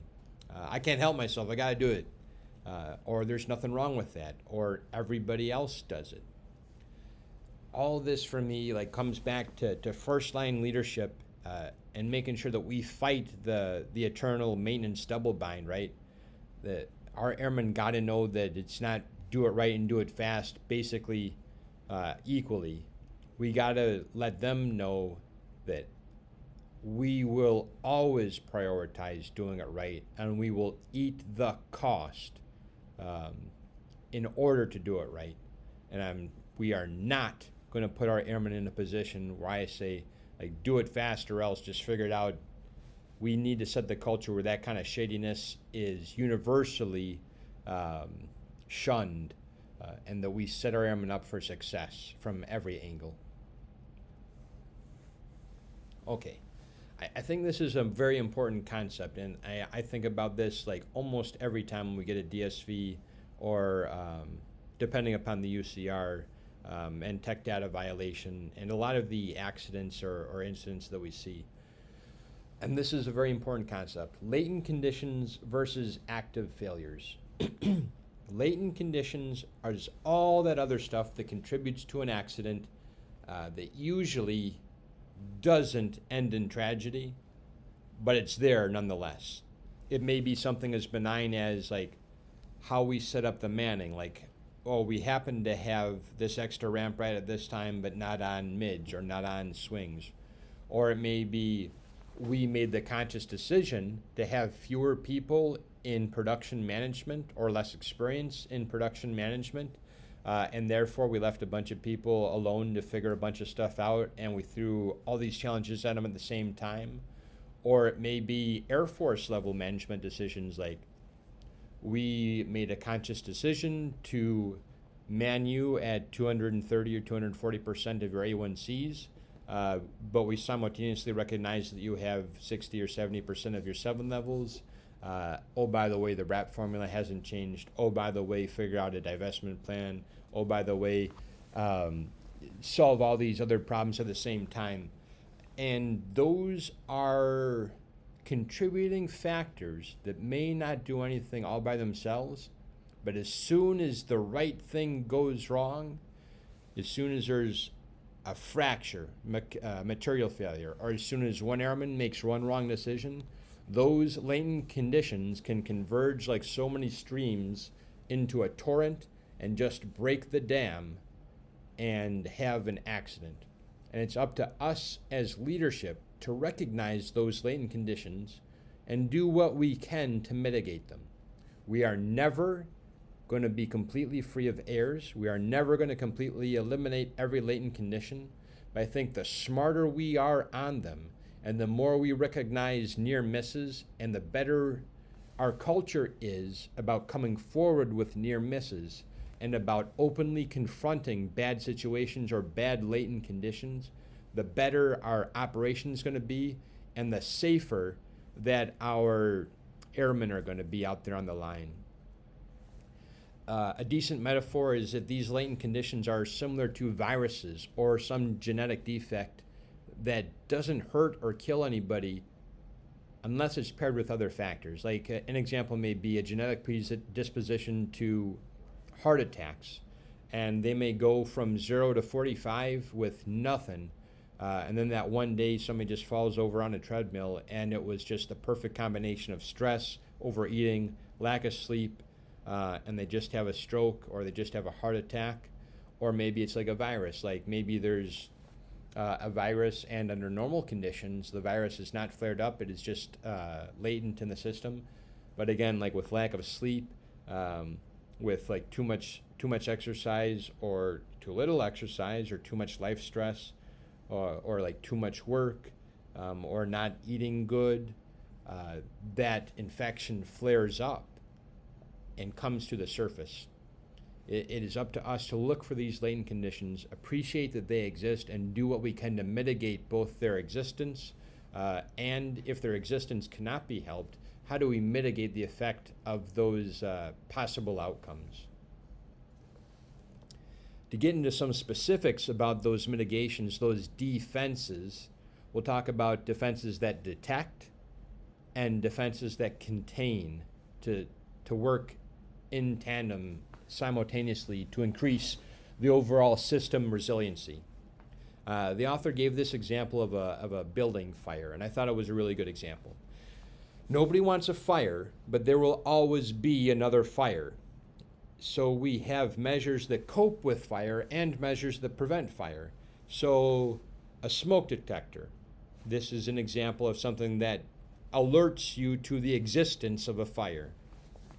I can't help myself, I gotta do it. Or there's nothing wrong with that, or everybody else does it. All this for me comes back to first line leadership and making sure that we fight the eternal maintenance double bind, right? That our airmen got to know that it's not do it right and do it fast, basically equally. We got to let them know that we will always prioritize doing it right, and we will eat the cost in order to do it right. And we are not going to put our airmen in a position where I say, do it fast or else just figure it out. We need to set the culture where that kind of shadiness is universally shunned, and that we set our airmen up for success from every angle. Okay, I think this is a very important concept, and I think about this almost every time we get a DSV or depending upon the UCR and tech data violation and a lot of the accidents or incidents that we see. And this is a very important concept: latent conditions versus active failures. Latent conditions are just all that other stuff that contributes to an accident that usually doesn't end in tragedy, but it's there nonetheless. It may be something as benign as how we set up the manning, we happen to have this extra ramp right at this time, but not on mids or not on swings. Or it may be we made the conscious decision to have fewer people in production management or less experience in production management, and therefore we left a bunch of people alone to figure a bunch of stuff out, and we threw all these challenges at them at the same time. Or it may be Air Force level management decisions, we made a conscious decision to man you at 230 or 240% of your A1Cs, but we simultaneously recognize that you have 60 or 70% of your 7 levels. Oh, by the way, the RAP formula hasn't changed. Oh, by the way, figure out a divestment plan. Oh, by the way, solve all these other problems at the same time. And those are contributing factors that may not do anything all by themselves, but as soon as the right thing goes wrong, as soon as there's a fracture, material failure, or as soon as one airman makes one wrong decision, those latent conditions can converge like so many streams into a torrent and just break the dam and have an accident. And it's up to us as leadership to recognize those latent conditions and do what we can to mitigate them. We are never going to be completely free of errors. We are never going to completely eliminate every latent condition. But I think the smarter we are on them and the more we recognize near misses and the better our culture is about coming forward with near misses and about openly confronting bad situations or bad latent conditions, the better our operation is going to be and the safer that our airmen are going to be out there on the line. A decent metaphor is that these latent conditions are similar to viruses or some genetic defect that doesn't hurt or kill anybody unless it's paired with other factors. An example may be a genetic predisposition to heart attacks, and they may go from 0 to 45 with nothing, and then that one day somebody just falls over on a treadmill and it was just the perfect combination of stress, overeating, lack of sleep, and they just have a stroke or they just have a heart attack. Or maybe it's like a virus, maybe there's a virus and under normal conditions the virus is not flared up, it is just latent in the system. But again, with lack of sleep, with too much exercise or too little exercise or too much life stress, or too much work, or not eating good, that infection flares up and comes to the surface. It is up to us to look for these latent conditions, appreciate that they exist, and do what we can to mitigate both their existence and if their existence cannot be helped, how do we mitigate the effect of those possible outcomes? To get into some specifics about those mitigations, those defenses, we'll talk about defenses that detect and defenses that contain to work in tandem simultaneously to increase the overall system resiliency. The author gave this example of a building fire, and I thought it was a really good example. Nobody wants a fire, but there will always be another fire. So we have measures that cope with fire and measures that prevent fire. So a smoke detector. This is an example of something that alerts you to the existence of a fire.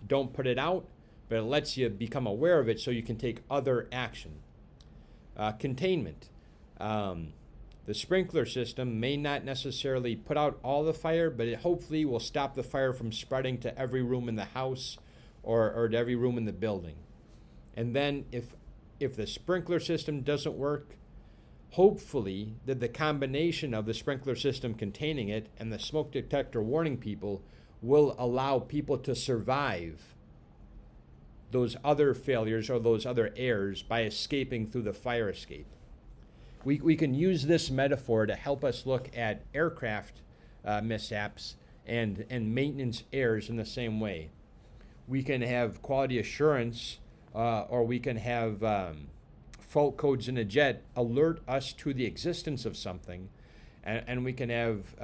Don't put it out, but it lets you become aware of it so you can take other action. Containment. The sprinkler system may not necessarily put out all the fire, but it hopefully will stop the fire from spreading to every room in the house or to every room in the building. And then if the sprinkler system doesn't work, hopefully that the combination of the sprinkler system containing it and the smoke detector warning people will allow people to survive those other failures or those other errors by escaping through the fire escape. We can use this metaphor to help us look at aircraft mishaps and maintenance errors in the same way. We can have quality assurance or we can have fault codes in a jet alert us to the existence of something, and we can have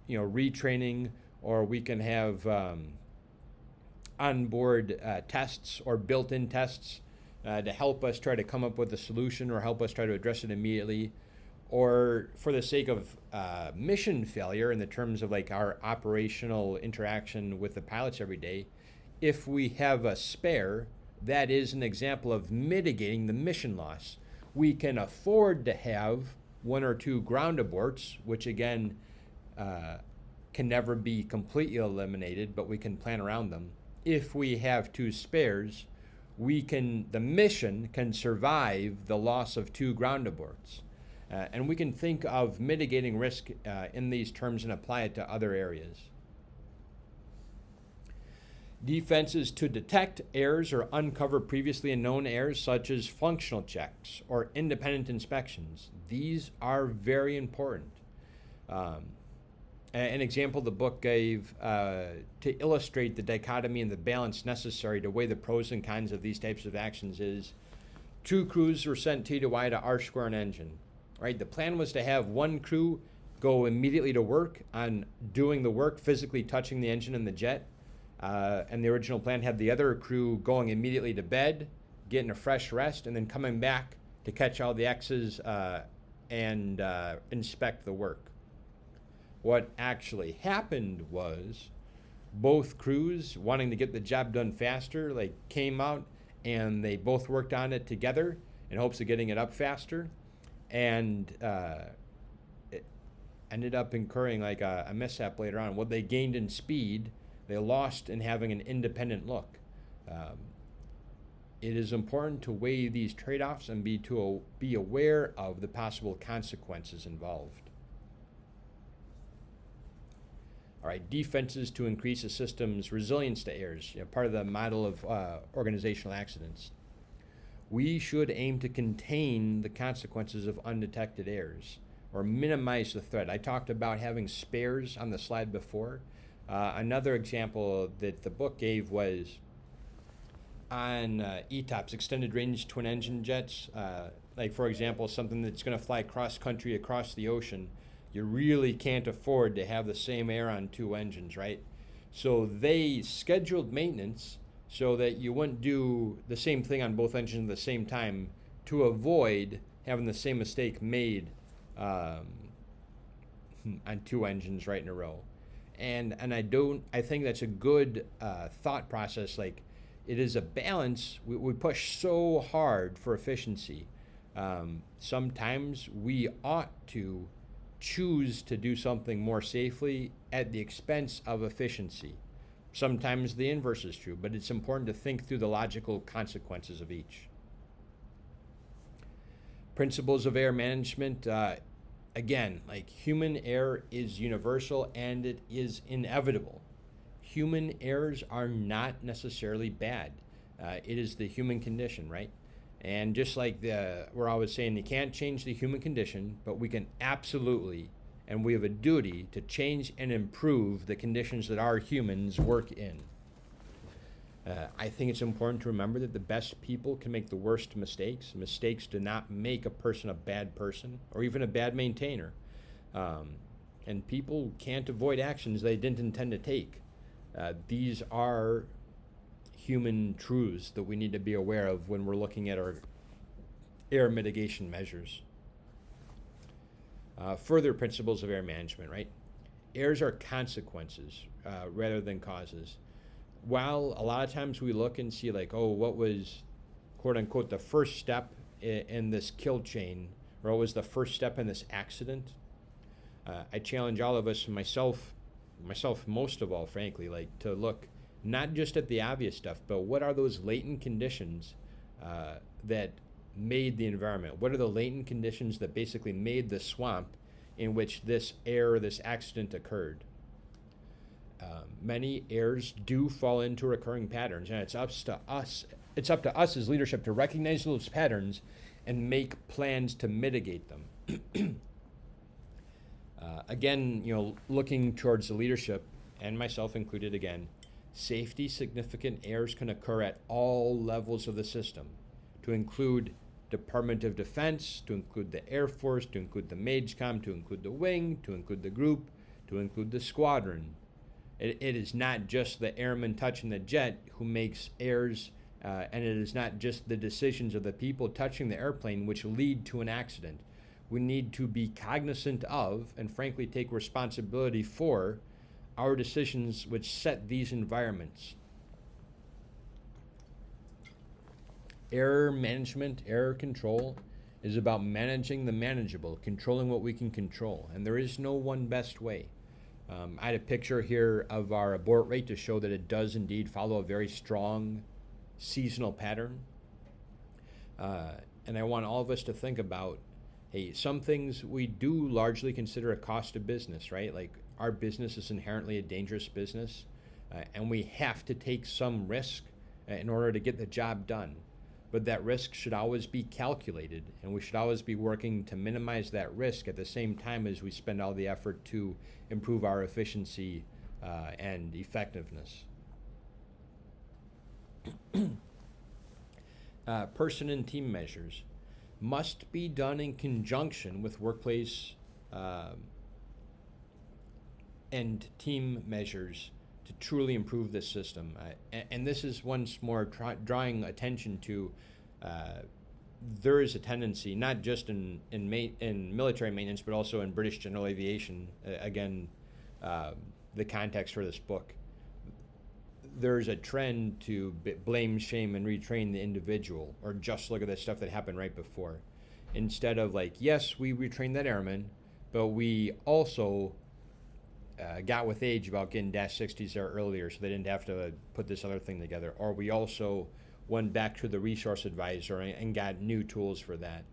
retraining, or we can have onboard tests or built-in tests to help us try to come up with a solution or help us try to address it immediately, or for the sake of mission failure in the terms of like our operational interaction with the pilots every day, if we have a spare, that is an example of mitigating the mission loss. We can afford to have one or two ground aborts, which again can never be completely eliminated, but we can plan around them. If we have two spares, the mission can survive the loss of two ground aborts. And we can think of mitigating risk in these terms and apply it to other areas. Defenses to detect errors or uncover previously unknown errors, such as functional checks or independent inspections. These are very important. An example the book gave to illustrate the dichotomy and the balance necessary to weigh the pros and cons of these types of actions is 2 crews were sent T to Y to R-square an engine. Right? The plan was to have one crew go immediately to work on doing the work, physically touching the engine and the jet. And the original plan had the other crew going immediately to bed, getting a fresh rest, and then coming back to catch all the X's and inspect the work. What actually happened was both crews, wanting to get the job done faster, came out and they both worked on it together in hopes of getting it up faster, and it ended up incurring a mishap later on. What they gained in speed, they lost in having an independent look. It is important to weigh these trade-offs and be aware of the possible consequences involved. All right, defenses to increase a system's resilience to errors, part of the model of organizational accidents. We should aim to contain the consequences of undetected errors or minimize the threat. I talked about having spares on the slide before. Another example that the book gave was on ETOPS, extended range twin engine jets. For example, something that's going to fly cross country across the ocean. You really can't afford to have the same air on 2 engines, right? So they scheduled maintenance so that you wouldn't do the same thing on both engines at the same time to avoid having the same mistake made on 2 engines right in a row. And I think that's a good thought process. It is a balance. We push so hard for efficiency. Sometimes we ought to choose to do something more safely at the expense of efficiency. Sometimes the inverse is true, but it's important to think through the logical consequences of each. Principles of air management, again, like human error is universal and it is inevitable. Human errors are not necessarily bad. It is the human condition, right? And just like we're always saying, you can't change the human condition, but we can absolutely, and we have a duty to change and improve the conditions that our humans work in. I think it's important to remember that the best people can make the worst mistakes. Mistakes do not make a person a bad person or even a bad maintainer. And people can't avoid actions they didn't intend to take. These are human truths that we need to be aware of when we're looking at our air mitigation measures. Further principles of air management, right? Errors are consequences rather than causes. While a lot of times we look and see like, oh, what was, quote unquote, the first step in this kill chain, or what was the first step in this accident, I challenge all of us, myself most of all, frankly, like to look not just at the obvious stuff, but what are those latent conditions that made the environment? What are the latent conditions that basically made the swamp in which this error, this accident occurred? Many errors do fall into recurring patterns, and it's up to us as leadership to recognize those patterns and make plans to mitigate them. Again, looking towards the leadership, and myself included again, safety significant errors can occur at all levels of the system, to include Department of Defense, to include the Air Force, to include the MAGECOM, to include the wing, to include the group, to include the squadron. It is not just the airman touching the jet who makes errors, and it is not just the decisions of the people touching the airplane which lead to an accident. We need to be cognizant of, and frankly take responsibility for, our decisions which set these environments. Error management, error control is about managing the manageable, controlling what we can control, and there is no one best way. I had a picture here of our abort rate to show that it does indeed follow a very strong seasonal pattern. And I want all of us to think about, hey, some things we do largely consider a cost of business, right? Like our business is inherently a dangerous business, and we have to take some risk in order to get the job done. But that risk should always be calculated, and we should always be working to minimize that risk at the same time as we spend all the effort to improve our efficiency and effectiveness. Person and team measures must be done in conjunction with workplace and team measures to truly improve this system. And this is once more drawing attention to there is a tendency, not just in military maintenance, but also in British general aviation, again, the context for this book. There's a trend to blame, shame, and retrain the individual, or just look at the stuff that happened right before. Instead of like, yes, we retrained that airman, but we also got with age about getting Dash 60s there earlier so they didn't have to put this other thing together. Or we also went back to the resource advisor and got new tools for that.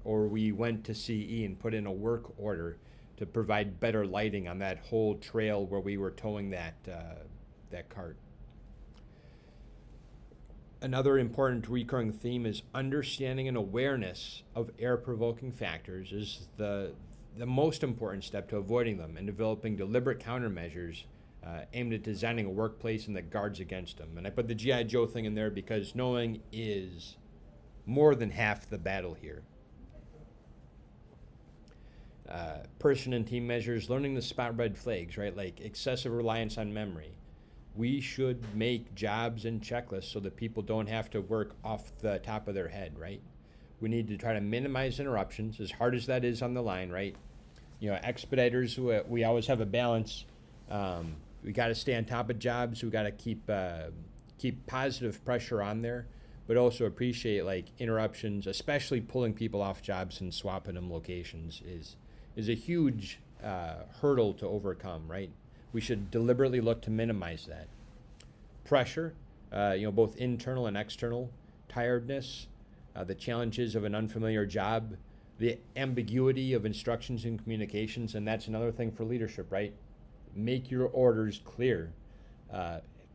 Or we went to CE and put in a work order to provide better lighting on that whole trail where we were towing that cart. Another important recurring theme is understanding and awareness of air-provoking factors is the most important step to avoiding them and developing deliberate countermeasures aimed at designing a workplace and that guards against them. And I put the G.I. Joe thing in there because knowing is more than half the battle here. Person and team measures, learning to spot red flags, right? Like excessive reliance on memory. We should make jobs and checklists so that people don't have to work off the top of their head, right? We need to try to minimize interruptions, as hard as that is on the line, right? Expediters, we always have a balance. We got to stay on top of jobs. We got to keep positive pressure on there, but also appreciate like interruptions, especially pulling people off jobs and swapping them locations is a huge hurdle to overcome, right? We should deliberately look to minimize that. pressure, both internal and external, tiredness, the challenges of an unfamiliar job, the ambiguity of instructions and communications, and that's another thing for leadership, right? Make your orders clear.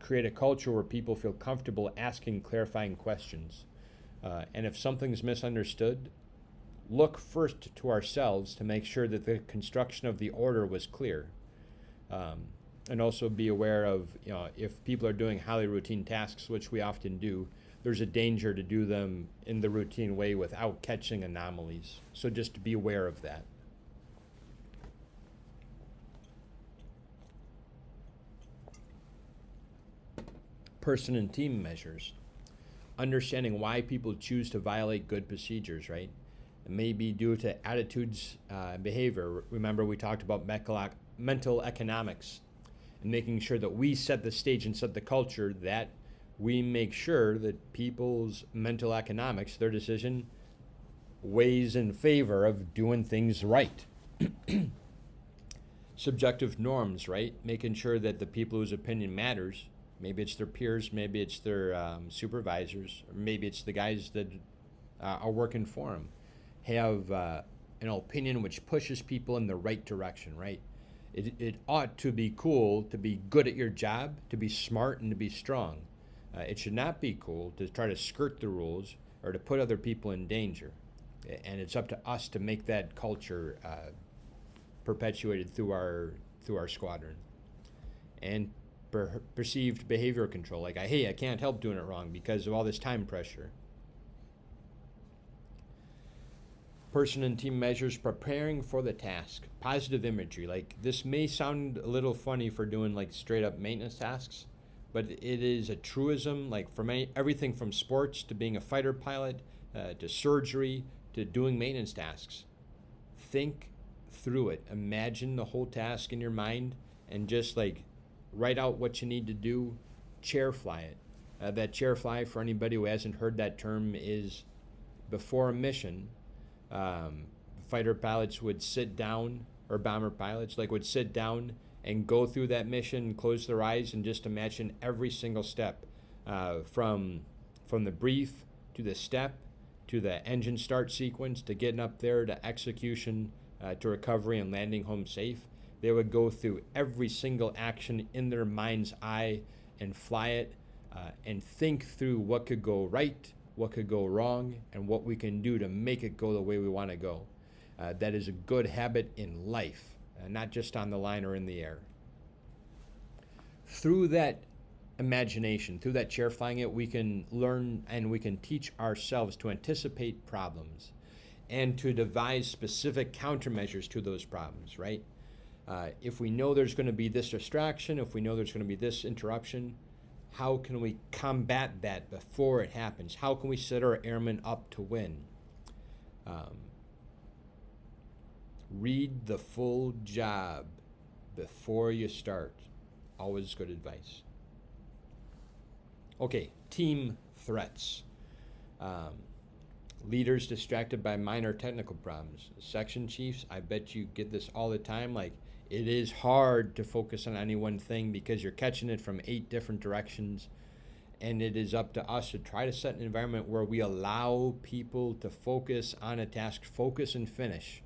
Create a culture where people feel comfortable asking clarifying questions. And if something's misunderstood, look first to ourselves to make sure that the construction of the order was clear. And also be aware of, if people are doing highly routine tasks, which we often do, there's a danger to do them in the routine way without catching anomalies. So just to be aware of that. Person and team measures. Understanding why people choose to violate good procedures, right? It may be due to attitudes and behavior. Remember, we talked about mental economics and making sure that we set the stage and set the culture, that we make sure that people's mental economics, their decision, weighs in favor of doing things right. Subjective norms, right? Making sure that the people whose opinion matters, maybe it's their peers, maybe it's their supervisors, or maybe it's the guys that are working for them, have an opinion which pushes people in the right direction, right? It ought to be cool to be good at your job, to be smart, and to be strong. It should not be cool to try to skirt the rules or to put other people in danger. And it's up to us to make that culture perpetuated through our squadron. And perceived behavior control, like, hey, I can't help doing it wrong because of all this time pressure. Person and team measures, preparing for the task. Positive imagery, like this may sound a little funny for doing like straight up maintenance tasks, but it is a truism, like for everything from sports to being a fighter pilot, to surgery, to doing maintenance tasks. Think through it. Imagine the whole task in your mind and just like write out what you need to do. Chair fly it. That chair fly, for anybody who hasn't heard that term, is before a mission, fighter pilots would sit down, or bomber pilots would sit down and go through that mission, close their eyes, and just imagine every single step, from the brief to the step to the engine start sequence to getting up there to execution, to recovery and landing home safe. They would go through every single action in their mind's eye and fly it, and think through what could go right, what could go wrong, and what we can do to make it go the way we want to go. That is a good habit in life, not just on the line or in the air. Through that imagination, through that chair flying it, we can learn and we can teach ourselves to anticipate problems and to devise specific countermeasures to those problems, right? If we know there's going to be this distraction, if we know there's going to be this interruption, how can we combat that before it happens? How can we set our airmen up to win? Read the full job before you start. Always good advice. Okay, team threats. Leaders distracted by minor technical problems. Section chiefs, I bet you get this all the time. Like, it is hard to focus on any one thing because you're catching it from 8 different directions. And it is up to us to try to set an environment where we allow people to focus on a task, focus and finish.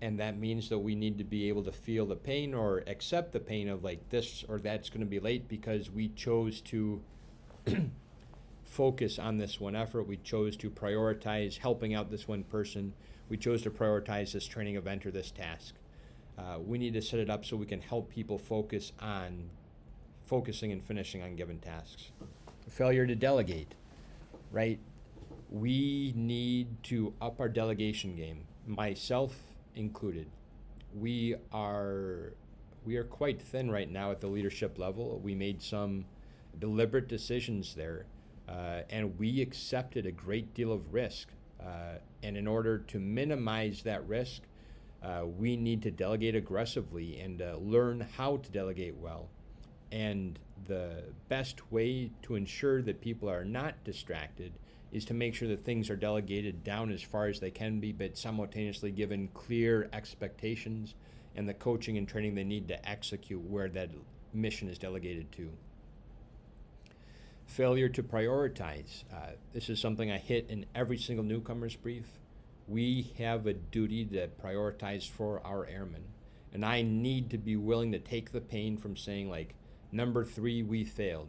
And that means that we need to be able to feel the pain or accept the pain of like this or that's going to be late because we chose to focus on this one effort. We chose to prioritize helping out this one person. We chose to prioritize this training event or this task. We need to set it up so we can help people focus on focusing and finishing on given tasks. Failure to delegate, right? We need to up our delegation game, myself included. We are quite thin right now at the leadership level. We made some deliberate decisions there, and we accepted a great deal of risk. And in order to minimize that risk, we need to delegate aggressively and learn how to delegate well. And the best way to ensure that people are not distracted is to make sure that things are delegated down as far as they can be, but simultaneously given clear expectations and the coaching and training they need to execute where that mission is delegated to. Failure to prioritize. This is something I hit in every single newcomer's brief. We have a duty to prioritize for our airmen. And I need to be willing to take the pain from saying, like, number 3, we failed,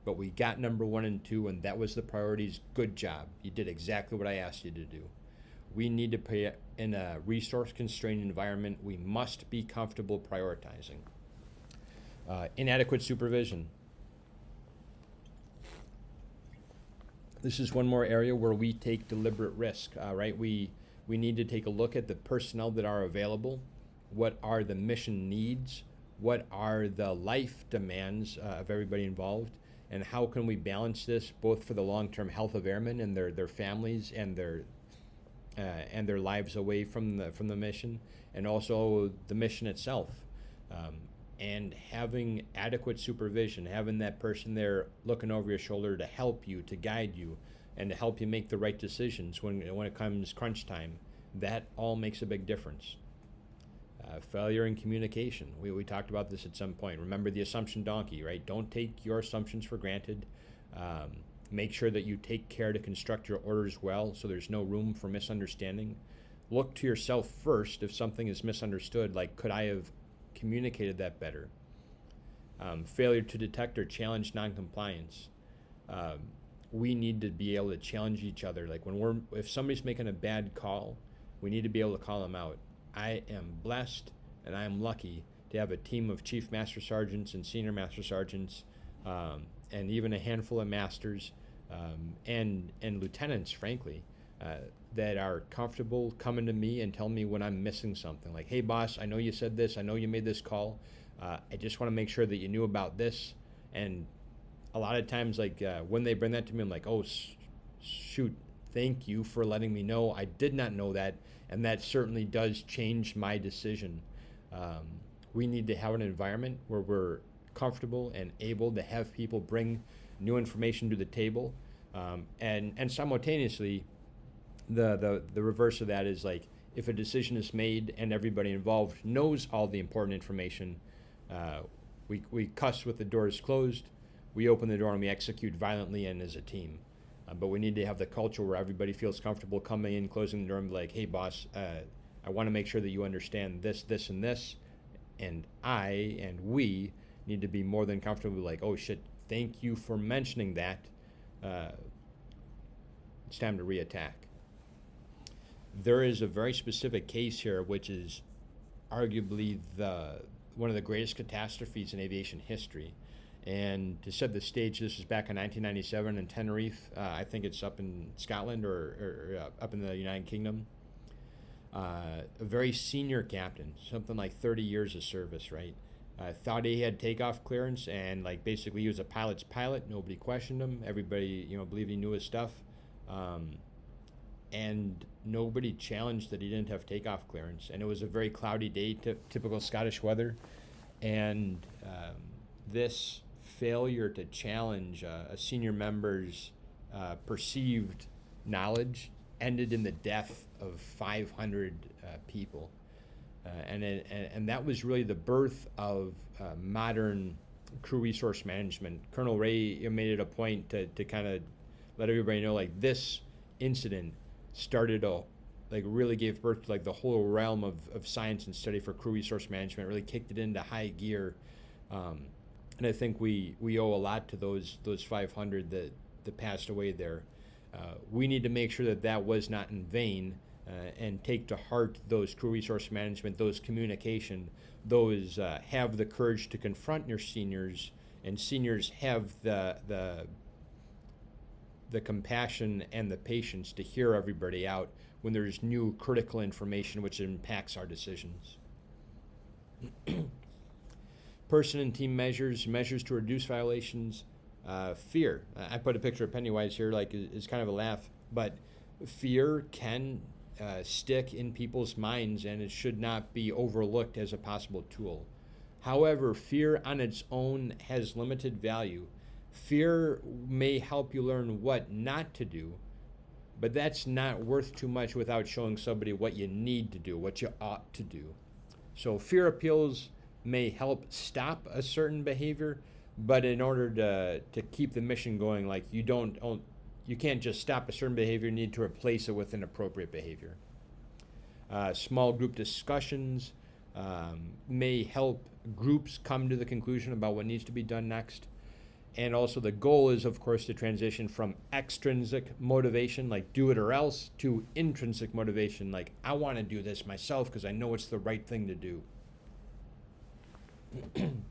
but we got number 1 and 2, and that was the priorities. Good job. You did exactly what I asked you to do. We need to pay in a resource-constrained environment. We must be comfortable prioritizing. Inadequate supervision. This is one more area where we take deliberate risk, right? We need to take a look at the personnel that are available. What are the mission needs? What are the life demands of everybody involved? And how can we balance this both for the long-term health of airmen and their families and their lives away from the mission, and also the mission itself? And having adequate supervision, having that person there looking over your shoulder to help you, to guide you, and to help you make the right decisions when it comes crunch time, that all makes a big difference. Failure in communication. We talked about this at some point. Remember the assumption donkey, right? Don't take your assumptions for granted. Make sure that you take care to construct your orders well so there's no room for misunderstanding. Look to yourself first if something is misunderstood, like, could I have communicated that better? Failure to detect or challenge noncompliance. We need to be able to challenge each other. Like, if somebody's making a bad call, we need to be able to call them out. I am blessed and I am lucky to have a team of chief master sergeants and senior master sergeants, and even a handful of masters and lieutenants, frankly, that are comfortable coming to me and telling me when I'm missing something. Like, hey boss, I know you said this, I know you made this call, I just want to make sure that you knew about this. And a lot of times, like, when they bring that to me, I'm like, oh shoot, thank you for letting me know. I did not know that, and that certainly does change my decision. We need to have an environment where we're comfortable and able to have people bring new information to the table, and simultaneously, the reverse of that is, like, if a decision is made and everybody involved knows all the important information, we cuss with the doors closed, we open the door and we execute violently and as a team. But we need to have the culture where everybody feels comfortable coming in, closing the door, and be like, hey boss, I want to make sure that you understand this, this, and this, and I and we need to be more than comfortable, like, oh shit, thank you for mentioning that. It's time to reattack. There is a very specific case here, which is arguably one of the greatest catastrophes in aviation history. And to set the stage, this was back in 1997 in Tenerife. I think it's up in Scotland or up in the United Kingdom. A very senior captain, something like 30 years of service, right? Thought he had takeoff clearance, and, like, basically he was a pilot's pilot. Nobody questioned him. Everybody, believed he knew his stuff. And nobody challenged that he didn't have takeoff clearance. And it was a very cloudy day, typical Scottish weather. And this failure to challenge a senior member's perceived knowledge ended in the death of 500 people. And that was really the birth of modern crew resource management. Colonel Ray made it a point to kind of let everybody know, like, this incident started really gave birth to, like, the whole realm of science and study for crew resource management, really kicked it into high gear. And I think we owe a lot to those 500 that passed away there. We need to make sure that was not in vain, and take to heart those crew resource management, those communication, those have the courage to confront your seniors, and seniors have the compassion and the patience to hear everybody out when there's new critical information which impacts our decisions. Person and team measures to reduce violations. Fear. I put a picture of Pennywise here, like, is kind of a laugh, but fear can stick in people's minds, and it should not be overlooked as a possible tool. However, fear on its own has limited value. Fear may help you learn what not to do, but that's not worth too much without showing somebody what you need to do, what you ought to do. So fear appeals may help stop a certain behavior, but in order to keep the mission going, like you can't just stop a certain behavior, you need to replace it with an appropriate behavior. Small group discussions may help groups come to the conclusion about what needs to be done next. And also the goal is, of course, to transition from extrinsic motivation, like do it or else, to intrinsic motivation, like I want to do this myself because I know it's the right thing to do. Kind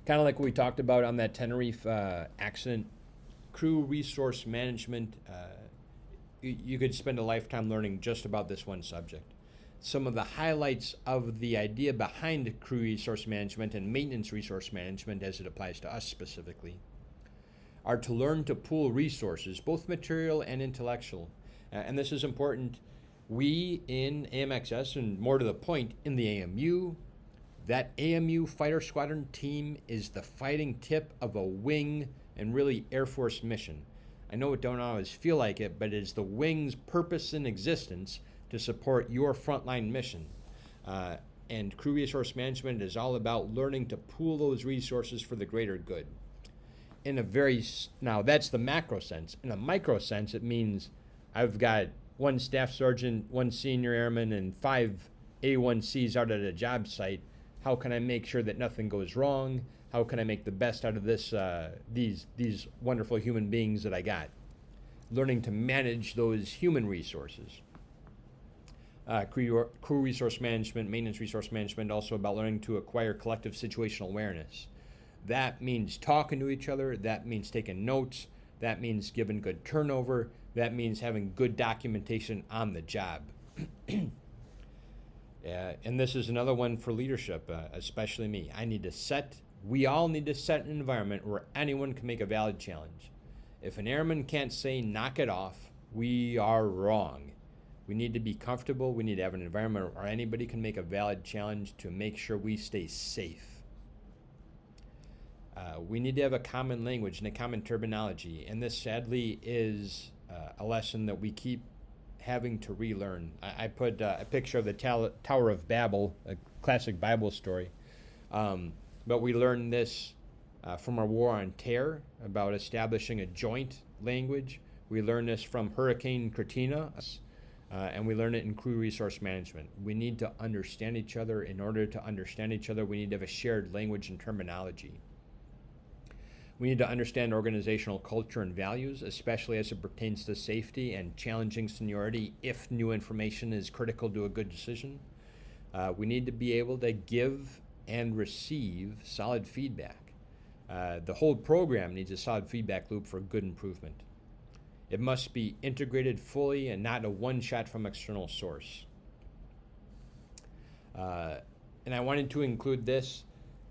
of like what we talked about on that Tenerife accident, crew resource management, you could spend a lifetime learning just about this one subject. Some of the highlights of the idea behind crew resource management and maintenance resource management as it applies to us specifically are to learn to pool resources, both material and intellectual. And this is important. We in AMXS, and more to the point, in the AMU, that AMU fighter squadron team is the fighting tip of a wing and really Air Force mission. I know it don't always feel like it, but it is the wing's purpose in existence to support your frontline mission. And crew resource management is all about learning to pool those resources for the greater good. Now that's the macro sense. In a micro sense, it means I've got one staff sergeant, one senior airman, and 5 A1Cs out at a job site. How can I make sure that nothing goes wrong? How can I make the best out of these wonderful human beings that I got? Learning to manage those human resources. Crew resource management, maintenance resource management, also about learning to acquire collective situational awareness. That means talking to each other. That means taking notes. That means giving good turnover. That means having good documentation on the job. And this is another one for leadership, especially me. We all need to set an environment where anyone can make a valid challenge. If an airman can't say knock it off, we are wrong. We need to be comfortable. We need to have an environment where anybody can make a valid challenge to make sure we stay safe. We need to have a common language and a common terminology, and this sadly is a lesson that we keep having to relearn. I put a picture of the Tower of Babel, a classic Bible story, but we learned this from our war on terror about establishing a joint language. We learned this from Hurricane Katrina, and we learn it in crew resource management. We need to understand each other. In order to understand each other, we need to have a shared language and terminology. We need to understand organizational culture and values, especially as it pertains to safety and challenging seniority if new information is critical to a good decision. We need to be able to give and receive solid feedback. The whole program needs a solid feedback loop for good improvement. It must be integrated fully and not a one-shot from external source. And I wanted to include this,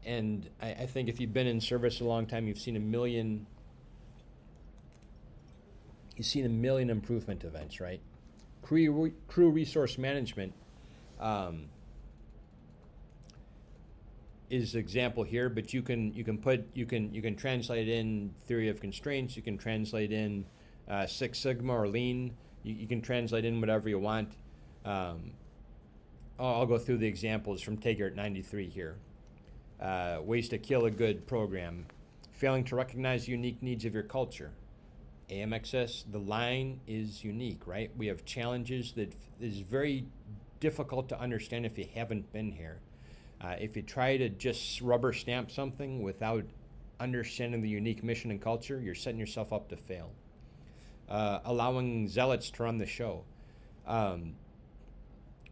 and I think if you've been in service a long time, you've seen a million improvement events, right? Crew resource management is example here, but you can translate in theory of constraints, you can translate in Six Sigma or Lean, you can translate in whatever you want. I'll go through the examples from TAGART 93 here. Ways to kill a good program. Failing to recognize unique needs of your culture. AMXS, the line is unique, right? We have challenges that is very difficult to understand if you haven't been here. If you try to just rubber stamp something without understanding the unique mission and culture, you're setting yourself up to fail. Allowing zealots to run the show.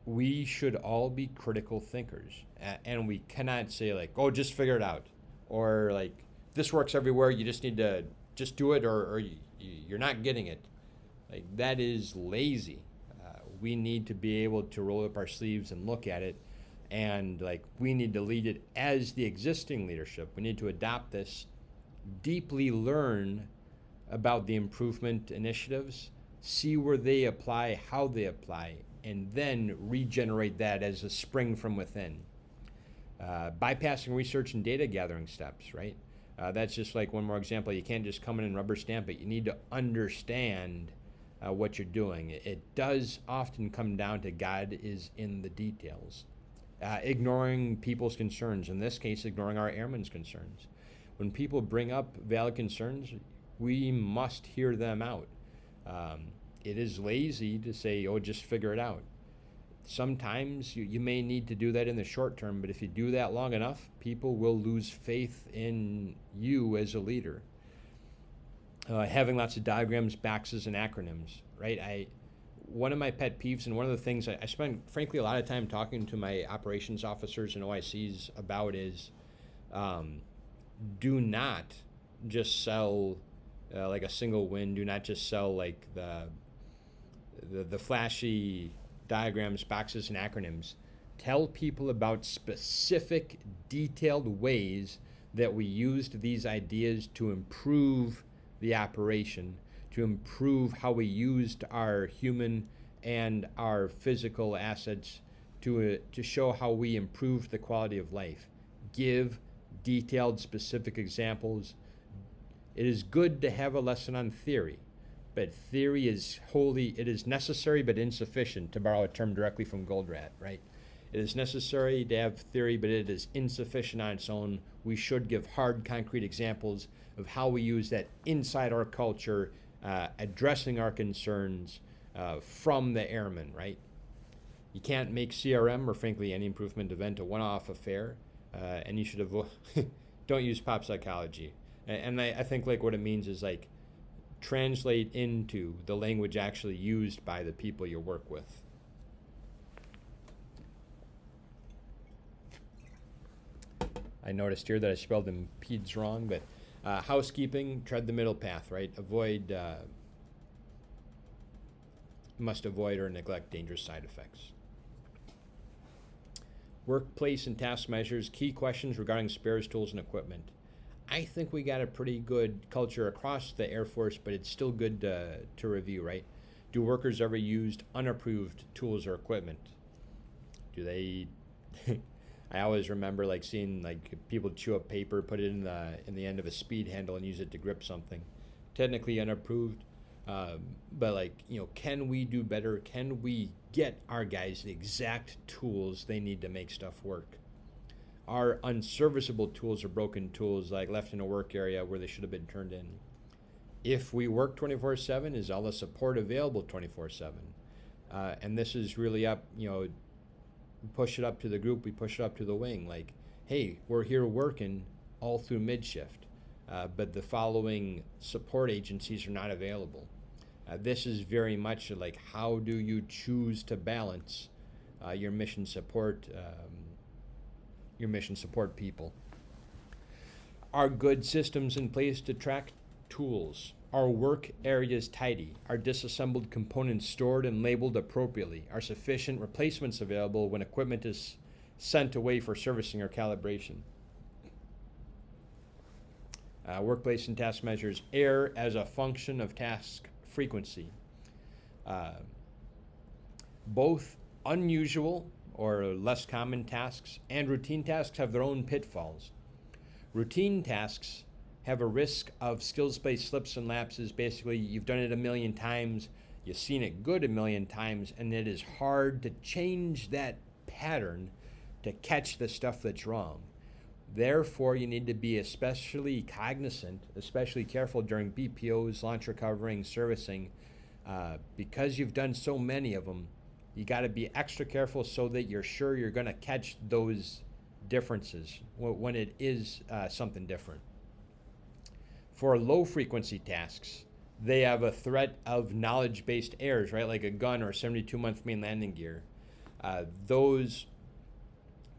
We should all be critical thinkers, and we cannot say like, oh, just figure it out, or like, this works everywhere, you just need to just do it, or you're not getting it. Like, that is lazy. We need to be able to roll up our sleeves and look at it, and like, we need to lead it as the existing leadership. We need to adopt this, deeply learn about the improvement initiatives, see where they apply, how they apply, and then regenerate that as a spring from within. Bypassing research and data gathering steps, right? That's just like one more example. You can't just come in and rubber stamp it. You need to understand what you're doing. It does often come down to God is in the details. ignoring people's concerns, in this case, ignoring our airmen's concerns. When people bring up valid concerns, we must hear them out. It is lazy to say, oh, just figure it out. Sometimes you may need to do that in the short term, but if you do that long enough, people will lose faith in you as a leader. Having lots of diagrams, boxes, and acronyms, right? One of my pet peeves, and one of the things I spend, frankly, a lot of time talking to my operations officers and OICs about is do not just sell like a single win. Do not just sell like the flashy diagrams, boxes, and acronyms. Tell people about specific, detailed ways that we used these ideas to improve the operation, to improve how we used our human and our physical assets to show how we improved the quality of life. Give detailed, specific examples. It is good to have a lesson on theory, but theory is it is necessary but insufficient, to borrow a term directly from Goldratt, right? It is necessary to have theory, but it is insufficient on its own. We should give hard, concrete examples of how we use that inside our culture, addressing our concerns from the airmen, right? You can't make CRM or, frankly, any improvement event a one-off affair, and you should avoid, don't use pop psychology. And I think like what it means is like translate into the language actually used by the people you work with. I noticed here that I spelled impedes wrong, but housekeeping, tread the middle path, right? Must avoid or neglect dangerous side effects. Workplace and task measures, key questions regarding spares, tools, and equipment. I think we got a pretty good culture across the Air Force, but it's still good to review, right? Do workers ever use unapproved tools or equipment? Do they? I always remember like seeing like people chew up paper, put it in the end of a speed handle, and use it to grip something. Technically unapproved, but like, you know, can we do better? Can we get our guys the exact tools they need to make stuff work? Are unserviceable tools or broken tools like left in a work area where they should have been turned in? If we work 24/7, is all the support available 24/7? And this is really up, you know, we push it up to the group, we push it up to the wing. Like, hey, we're here working all through mid-shift, but the following support agencies are not available. This is very much like, how do you choose to balance your mission support people? Are good systems in place to track tools? Are work areas tidy? Are disassembled components stored and labeled appropriately? Are sufficient replacements available when equipment is sent away for servicing or calibration? Workplace and task measures, err as a function of task frequency. Both unusual or less common tasks and routine tasks have their own pitfalls. Routine tasks have a risk of skills-based slips and lapses. Basically, you've done it a million times, you've seen it good a million times, and it is hard to change that pattern to catch the stuff that's wrong. Therefore, you need to be especially cognizant, especially careful during BPOs, launch recovering, servicing, because you've done so many of them. You got to be extra careful so that you're sure you're going to catch those differences when it is something different. For low frequency tasks, they have a threat of knowledge-based errors, right? Like a gun or 72-month main landing gear. Those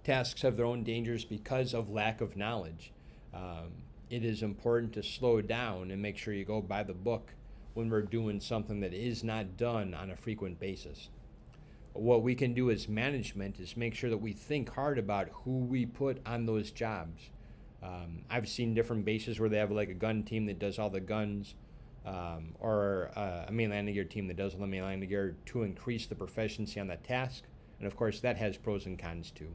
tasks have their own dangers because of lack of knowledge. It is important to slow down and make sure you go by the book when we're doing something that is not done on a frequent basis. What we can do as management is make sure that we think hard about who we put on those jobs. I've seen different bases where they have like a gun team that does all the guns, or a main landing gear team that does all the main landing gear to increase the proficiency on that task. And of course, that has pros and cons too.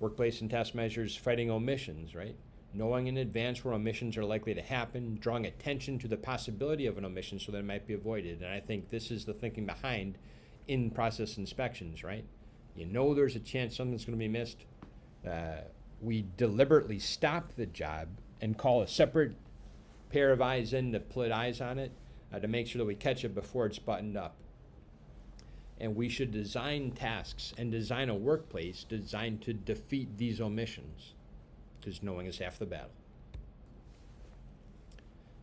Workplace and task measures, fighting omissions, right? Knowing in advance where omissions are likely to happen, drawing attention to the possibility of an omission so that it might be avoided. And I think this is the thinking behind in-process inspections, right? You know there's a chance something's going to be missed. We deliberately stop the job and call a separate pair of eyes in to put eyes on it to make sure that we catch it before it's buttoned up. And we should design tasks and design a workplace designed to defeat these omissions, because knowing is half the battle.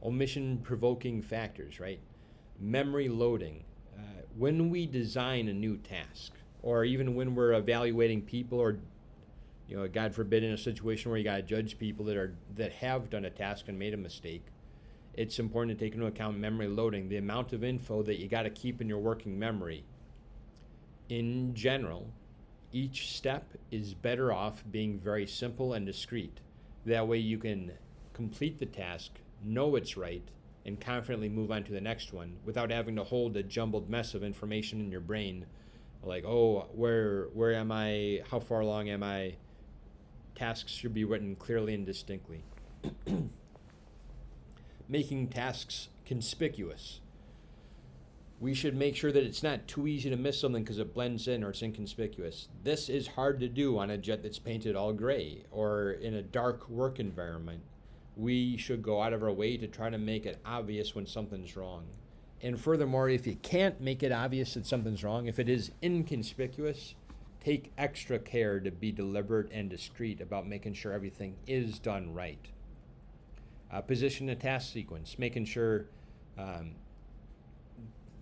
Omission-provoking factors, right? Memory loading. When we design a new task, or even when we're evaluating people, or God forbid, in a situation where you got to judge people that have done a task and made a mistake, it's important to take into account memory loading, the amount of info that you got to keep in your working memory. In general, each step is better off being very simple and discrete. That way you can complete the task, know it's right, and confidently move on to the next one without having to hold a jumbled mess of information in your brain. Like, oh, where am I? How far along am I? Tasks should be written clearly and distinctly. Making tasks conspicuous. We should make sure that it's not too easy to miss something because it blends in or it's inconspicuous. This is hard to do on a jet that's painted all gray or in a dark work environment. We should go out of our way to try to make it obvious when something's wrong. And furthermore, if you can't make it obvious that something's wrong, if it is inconspicuous, take extra care to be deliberate and discreet about making sure everything is done right. Position a task sequence, making sure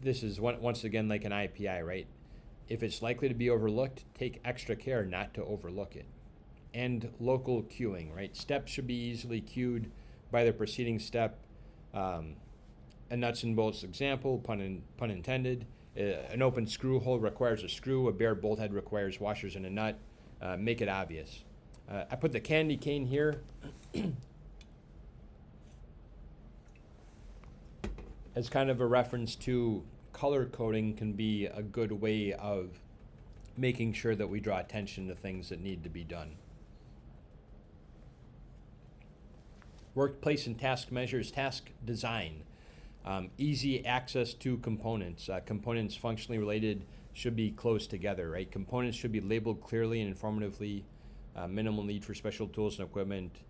this is once again like an IPI, right? If it's likely to be overlooked, take extra care not to overlook it. And local queuing, right? Steps should be easily queued by the preceding step. A nuts and bolts example, pun intended. An open screw hole requires a screw. A bare bolt head requires washers and a nut. Make it obvious. I put the candy cane here as kind of a reference to color coding can be a good way of making sure that we draw attention to things that need to be done. Workplace and task measures, task design. Easy access to components. Components functionally related should be close together, right? Components should be labeled clearly and informatively. Minimal need for special tools and equipment.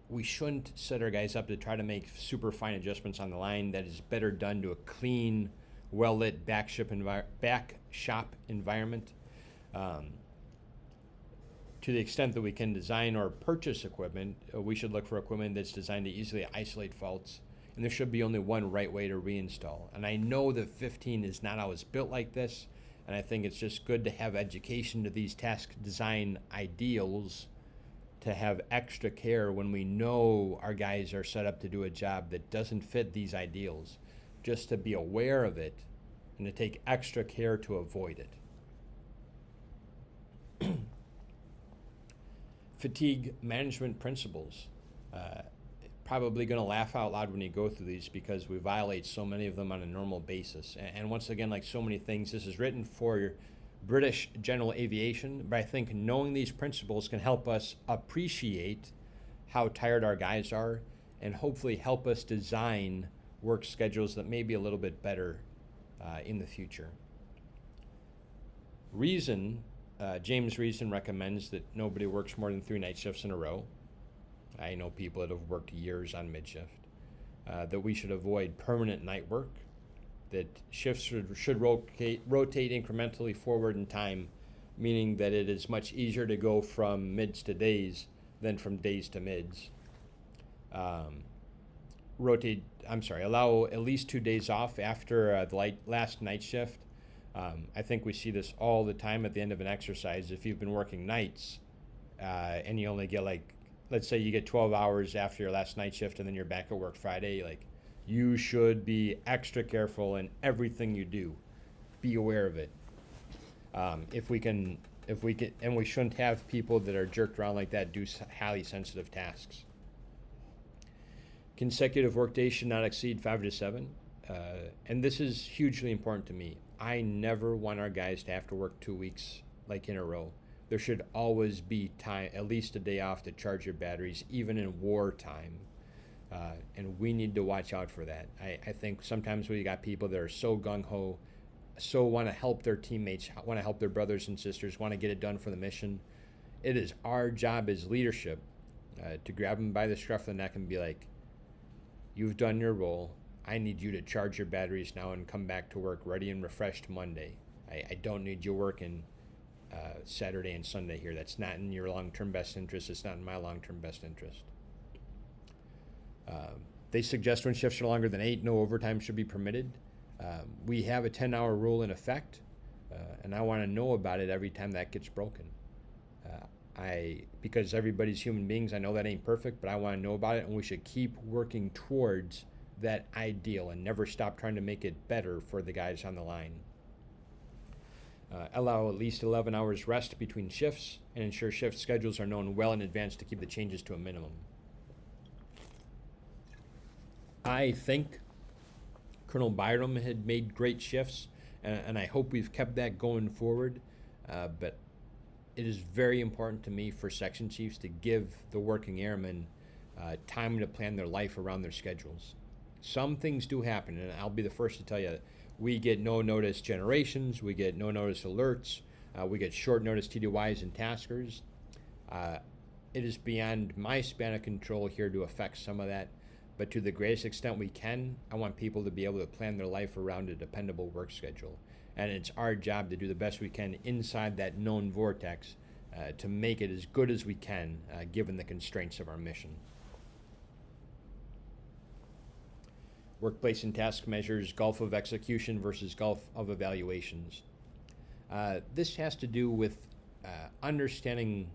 We shouldn't set our guys up to try to make super fine adjustments on the line. That is better done to a clean, well-lit back shop environment. To the extent that we can design or purchase equipment, we should look for equipment that's designed to easily isolate faults. And there should be only one right way to reinstall. And I know that 15 is not always built like this, and I think it's just good to have education to these task design ideals, to have extra care when we know our guys are set up to do a job that doesn't fit these ideals, just to be aware of it and to take extra care to avoid it. Fatigue management principles. Probably going to laugh out loud when you go through these because we violate so many of them on a normal basis. And once again, like so many things, this is written for British general aviation, but I think knowing these principles can help us appreciate how tired our guys are and hopefully help us design work schedules that may be a little bit better in the future. James Reason recommends that nobody works more than 3 night shifts in a row. I know people that have worked years on mid-shift. That we should avoid permanent night work. That shifts should rotate incrementally forward in time, meaning that it is much easier to go from mids to days than from days to mids. Allow at least 2 days off after the last night shift. I think we see this all the time at the end of an exercise. If you've been working nights and you only get let's say you get 12 hours after your last night shift and then you're back at work Friday, you should be extra careful in everything you do. Be aware of it. And we shouldn't have people that are jerked around like that do highly sensitive tasks. Consecutive workdays should not exceed 5 to 7. And this is hugely important to me. I never want our guys to have to work 2 weeks in a row. There should always be time, at least a day off to charge your batteries, even in wartime. And we need to watch out for that. I think sometimes we got people that are so gung-ho, so want to help their teammates, want to help their brothers and sisters, want to get it done for the mission. It is our job as leadership to grab them by the scruff of the neck and be like, you've done your role. I need you to charge your batteries now and come back to work ready and refreshed Monday. I don't need you working Saturday and Sunday here. That's not in your long-term best interest. It's not in my long-term best interest. They suggest when shifts are longer than 8, no overtime should be permitted. We have a 10-hour rule in effect, and I want to know about it every time that gets broken. Because everybody's human beings, I know that ain't perfect, but I want to know about it, and we should keep working towards that ideal and never stop trying to make it better for the guys on the line. Allow at least 11 hours rest between shifts, and ensure shift schedules are known well in advance to keep the changes to a minimum. I think Colonel Byram had made great shifts, and I hope we've kept that going forward, but it is very important to me for section chiefs to give the working airmen time to plan their life around their schedules. Some things do happen, and I'll be the first to tell you, we get no notice generations, we get no notice alerts, we get short notice TDYs and taskers. It is beyond my span of control here to affect some of that, but to the greatest extent we can, I want people to be able to plan their life around a dependable work schedule. And it's our job to do the best we can inside that known vortex to make it as good as we can given the constraints of our mission. Workplace and task measures, gulf of execution versus gulf of evaluations. This has to do with understanding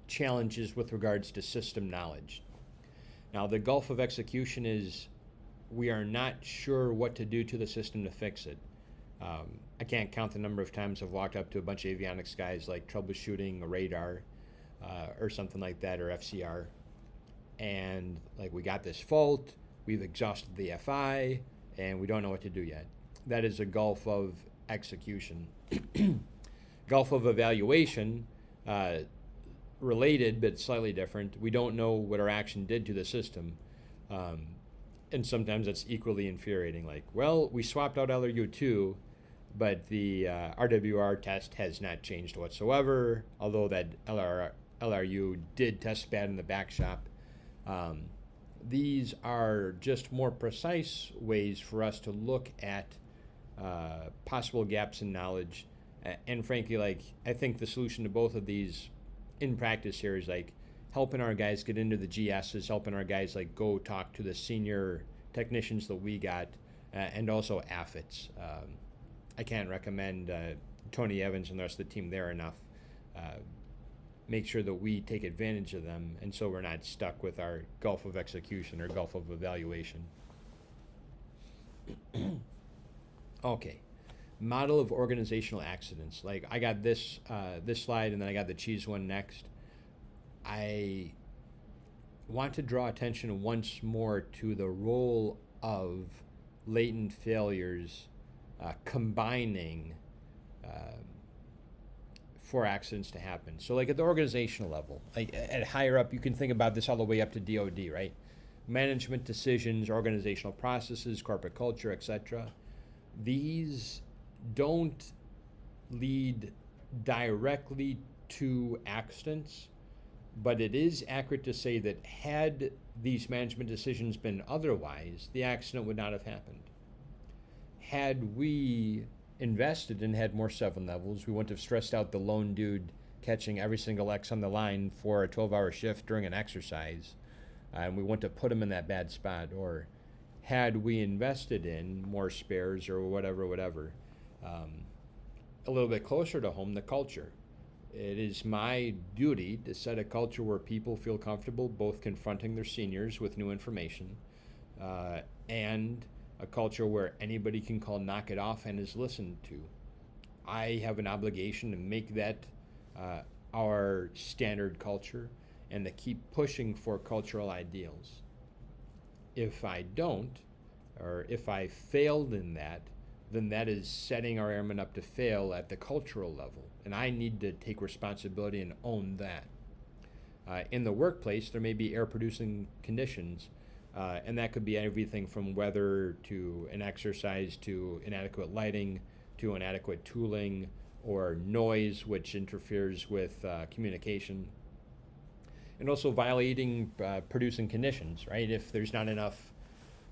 challenges with regards to system knowledge. Now, the gulf of execution is we are not sure what to do to the system to fix it. I can't count the number of times I've walked up to a bunch of avionics guys like troubleshooting a radar or something like that, or FCR, and like, we got this fault, we've exhausted the FI, and we don't know what to do yet. That is a gulf of execution. Gulf of evaluation, related but slightly different. We don't know what our action did to the system. And sometimes that's equally infuriating. Like, well, we swapped out LRU2, but the RWR test has not changed whatsoever, although that LRU did test bad in the back shop. These are just more precise ways for us to look at possible gaps in knowledge. And frankly, like, I think the solution to both of these in practice here is like helping our guys get into the GSs, helping our guys like go talk to the senior technicians that we got, and also AFITs. I can't recommend Tony Evans and the rest of the team there enough. Make sure that we take advantage of them, and so we're not stuck with our gulf of execution or gulf of evaluation. Okay, model of organizational accidents. Like, I got this this slide, and then I got the cheese one next. I want to draw attention once more to the role of latent failures combining for accidents to happen. So like at the organizational level, like at higher up, you can think about this all the way up to DOD, right? Management decisions, organizational processes, corporate culture, etc. These don't lead directly to accidents, but it is accurate to say that had these management decisions been otherwise, the accident would not have happened. Had we invested and had more 7 levels, we wouldn't have stressed out the lone dude catching every single X on the line for a 12-hour shift during an exercise, and we wouldn't have put him in that bad spot. Or had we invested in more spares or whatever, a little bit closer to home, the culture. It is my duty to set a culture where people feel comfortable both confronting their seniors with new information and a culture where anybody can call knock it off and is listened to. I have an obligation to make that our standard culture and to keep pushing for cultural ideals. If I don't, or if I failed in that, then that is setting our airmen up to fail at the cultural level. And I need to take responsibility and own that. In the workplace, there may be air-producing conditions, and that could be everything from weather to an exercise to inadequate lighting to inadequate tooling or noise, which interferes with communication. And also violating producing conditions, right? If there's not enough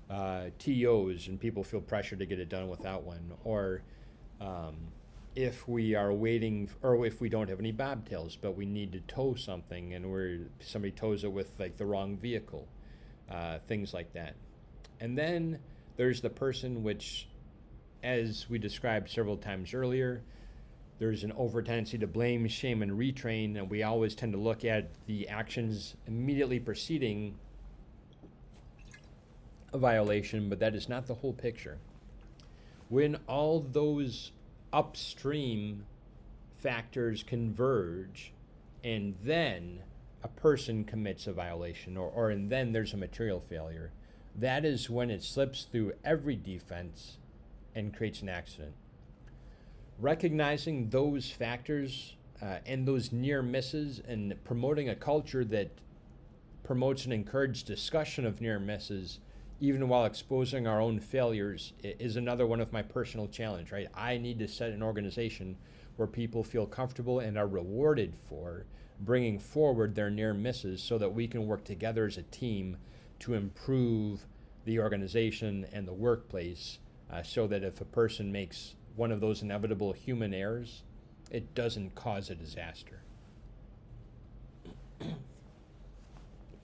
TOs and people feel pressure to get it done without one, or if we are waiting, or if we don't have any bobtails, but we need to tow something and somebody tows it with like the wrong vehicle, things like that. And then there's the person which, as we described several times earlier, there's an over tendency to blame, shame, and retrain, and we always tend to look at the actions immediately preceding a violation, but that is not the whole picture. When all those upstream factors converge, and then a person commits a violation, and then there's a material failure, that is when it slips through every defense and creates an accident. Recognizing those factors and those near misses, and promoting a culture that promotes and encourages discussion of near misses, even while exposing our own failures, is another one of my personal challenge, right? I need to set an organization where people feel comfortable and are rewarded for bringing forward their near misses so that we can work together as a team to improve the organization and the workplace, so that if a person makes one of those inevitable human errors, it doesn't cause a disaster.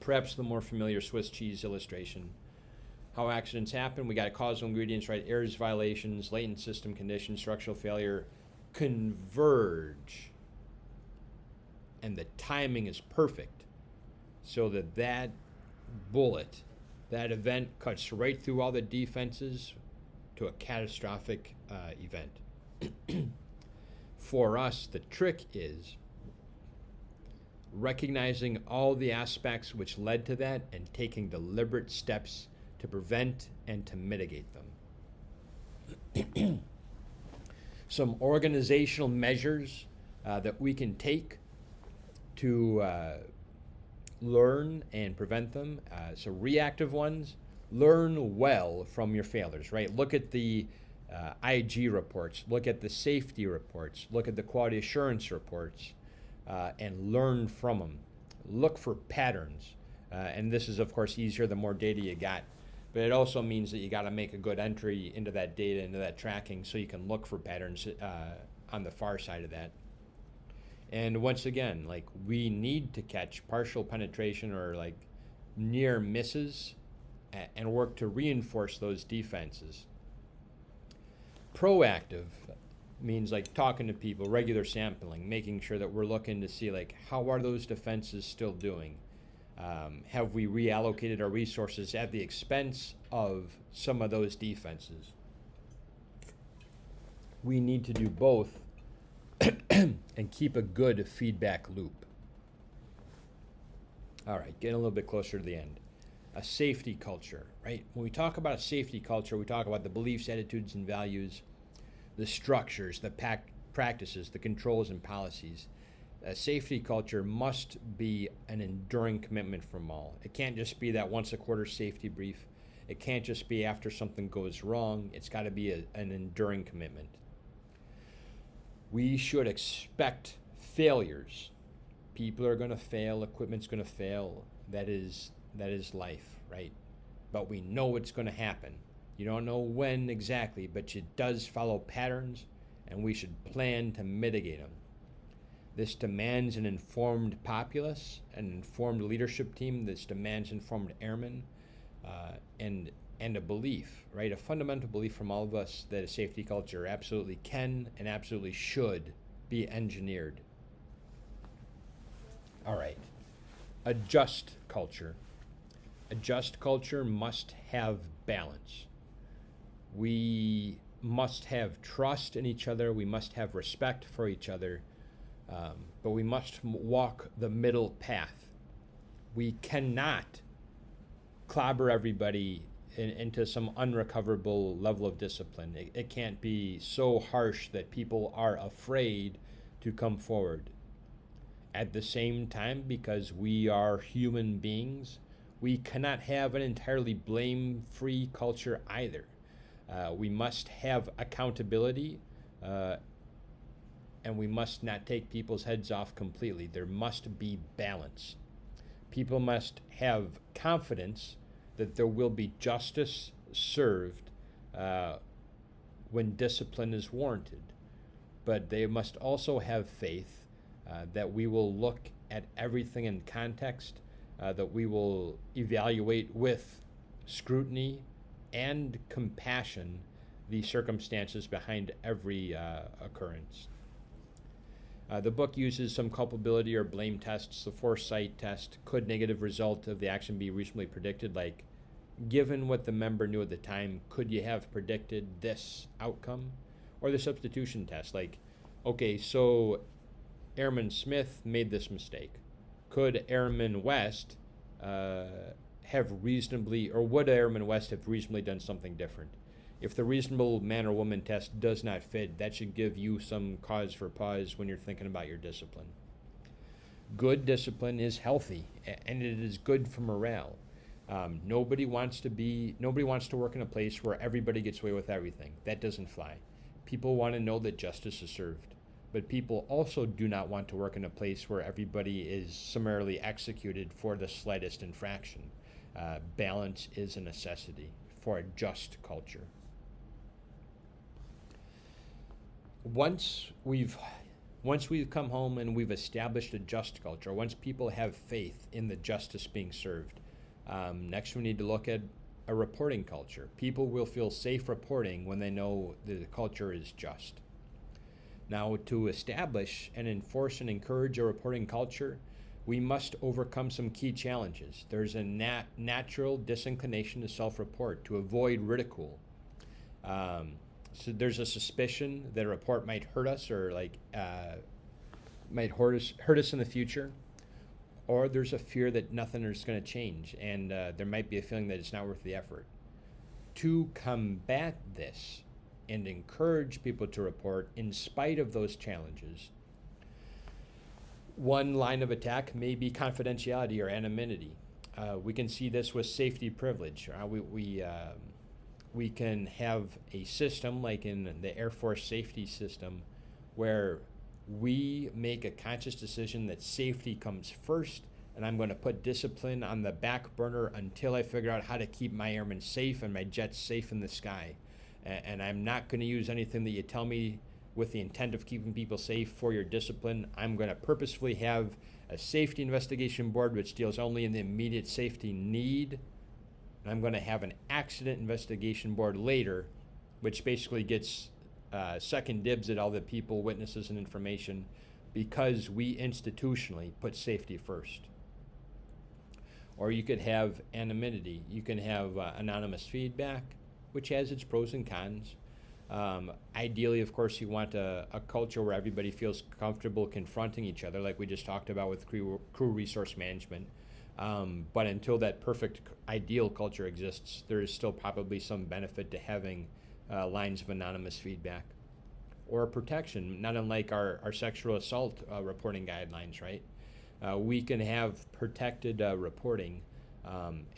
Perhaps the more familiar Swiss cheese illustration. How accidents happen, we got causal ingredients, right? Errors, violations, latent system conditions, structural failure converge, and the timing is perfect so that bullet, that event cuts right through all the defenses to a catastrophic event. For us, the trick is recognizing all the aspects which led to that and taking deliberate steps to prevent and to mitigate them. Some organizational measures that we can take to learn and prevent them. So reactive ones, learn well from your failures, right? Look at the IG reports, look at the safety reports, look at the quality assurance reports, and learn from them. Look for patterns. And this is, of course, easier the more data you got. But it also means that you got to make a good entry into that data, into that tracking, so you can look for patterns on the far side of that. And once again, like, we need to catch partial penetration or like near misses and work to reinforce those defenses. Proactive means like talking to people, regular sampling, making sure that we're looking to see like, how are those defenses still doing? Have we reallocated our resources at the expense of some of those defenses? We need to do both and keep a good feedback loop. All right, getting a little bit closer to the end. A safety culture, right? When we talk about a safety culture, we talk about the beliefs, attitudes, and values, the structures, the practices, the controls and policies. A safety culture must be an enduring commitment from all. It can't just be that once a quarter safety brief. It can't just be after something goes wrong. It's got to be an enduring commitment. We should expect failures. People are going to fail. Equipment's going to fail. That is life, right? But we know it's going to happen. You don't know when exactly, but it does follow patterns, and we should plan to mitigate them. This demands an informed populace, an informed leadership team. This demands informed airmen, and a belief, right? A fundamental belief from all of us that a safety culture absolutely can and absolutely should be engineered. All right. A just culture. A just culture must have balance. We must have trust in each other. We must have respect for each other. But we must walk the middle path. We cannot clobber everybody into some unrecoverable level of discipline. It can't be so harsh that people are afraid to come forward. At the same time, because we are human beings, we cannot have an entirely blame-free culture either. We must have accountability, uh, and we must not take people's heads off completely. There must be balance. People must have confidence that there will be justice served when discipline is warranted. But they must also have faith that we will look at everything in context, that we will evaluate with scrutiny and compassion the circumstances behind every occurrence. The book uses some culpability or blame tests. The foresight test: could negative result of the action be reasonably predicted? Like, given what the member knew at the time, could you have predicted this outcome? Or the substitution test, like, okay, so Airman Smith made this mistake. Could Airman West have reasonably, or would Airman West have reasonably done something different? If the reasonable man or woman test does not fit, that should give you some cause for pause when you're thinking about your discipline. Good discipline is healthy, and it is good for morale. Nobody wants to work in a place where everybody gets away with everything. That doesn't fly. People want to know that justice is served. But people also do not want to work in a place where everybody is summarily executed for the slightest infraction. Balance is a necessity for a just culture. Once we've come home and we've established a just culture, once people have faith in the justice being served, next we need to look at a reporting culture. People will feel safe reporting when they know that the culture is just. Now, to establish and enforce and encourage a reporting culture, we must overcome some key challenges. There's a natural disinclination to self-report, to avoid ridicule. So there's a suspicion that a report might hurt us, or might hurt us in the future. Or there's a fear that nothing is going to change, and there might be a feeling that it's not worth the effort. To combat this and encourage people to report in spite of those challenges, one line of attack may be confidentiality or anonymity. We can see this with safety privilege. We can have a system like in the Air Force safety system where we make a conscious decision that safety comes first, and I'm going to put discipline on the back burner until I figure out how to keep my airmen safe and my jets safe in the sky. And I'm not going to use anything that you tell me with the intent of keeping people safe for your discipline. I'm going to purposefully have a safety investigation board which deals only in the immediate safety need. And I'm going to have an accident investigation board later, which basically gets second dibs at all the people, witnesses, and information, because we institutionally put safety first. Or you could have anonymity. You can have anonymous feedback, which has its pros and cons. Ideally, of course, you want a culture where everybody feels comfortable confronting each other, like we just talked about with crew resource management. But until that perfect ideal culture exists, there is still probably some benefit to having lines of anonymous feedback. Or protection, not unlike our sexual assault reporting guidelines, right? We can have protected reporting.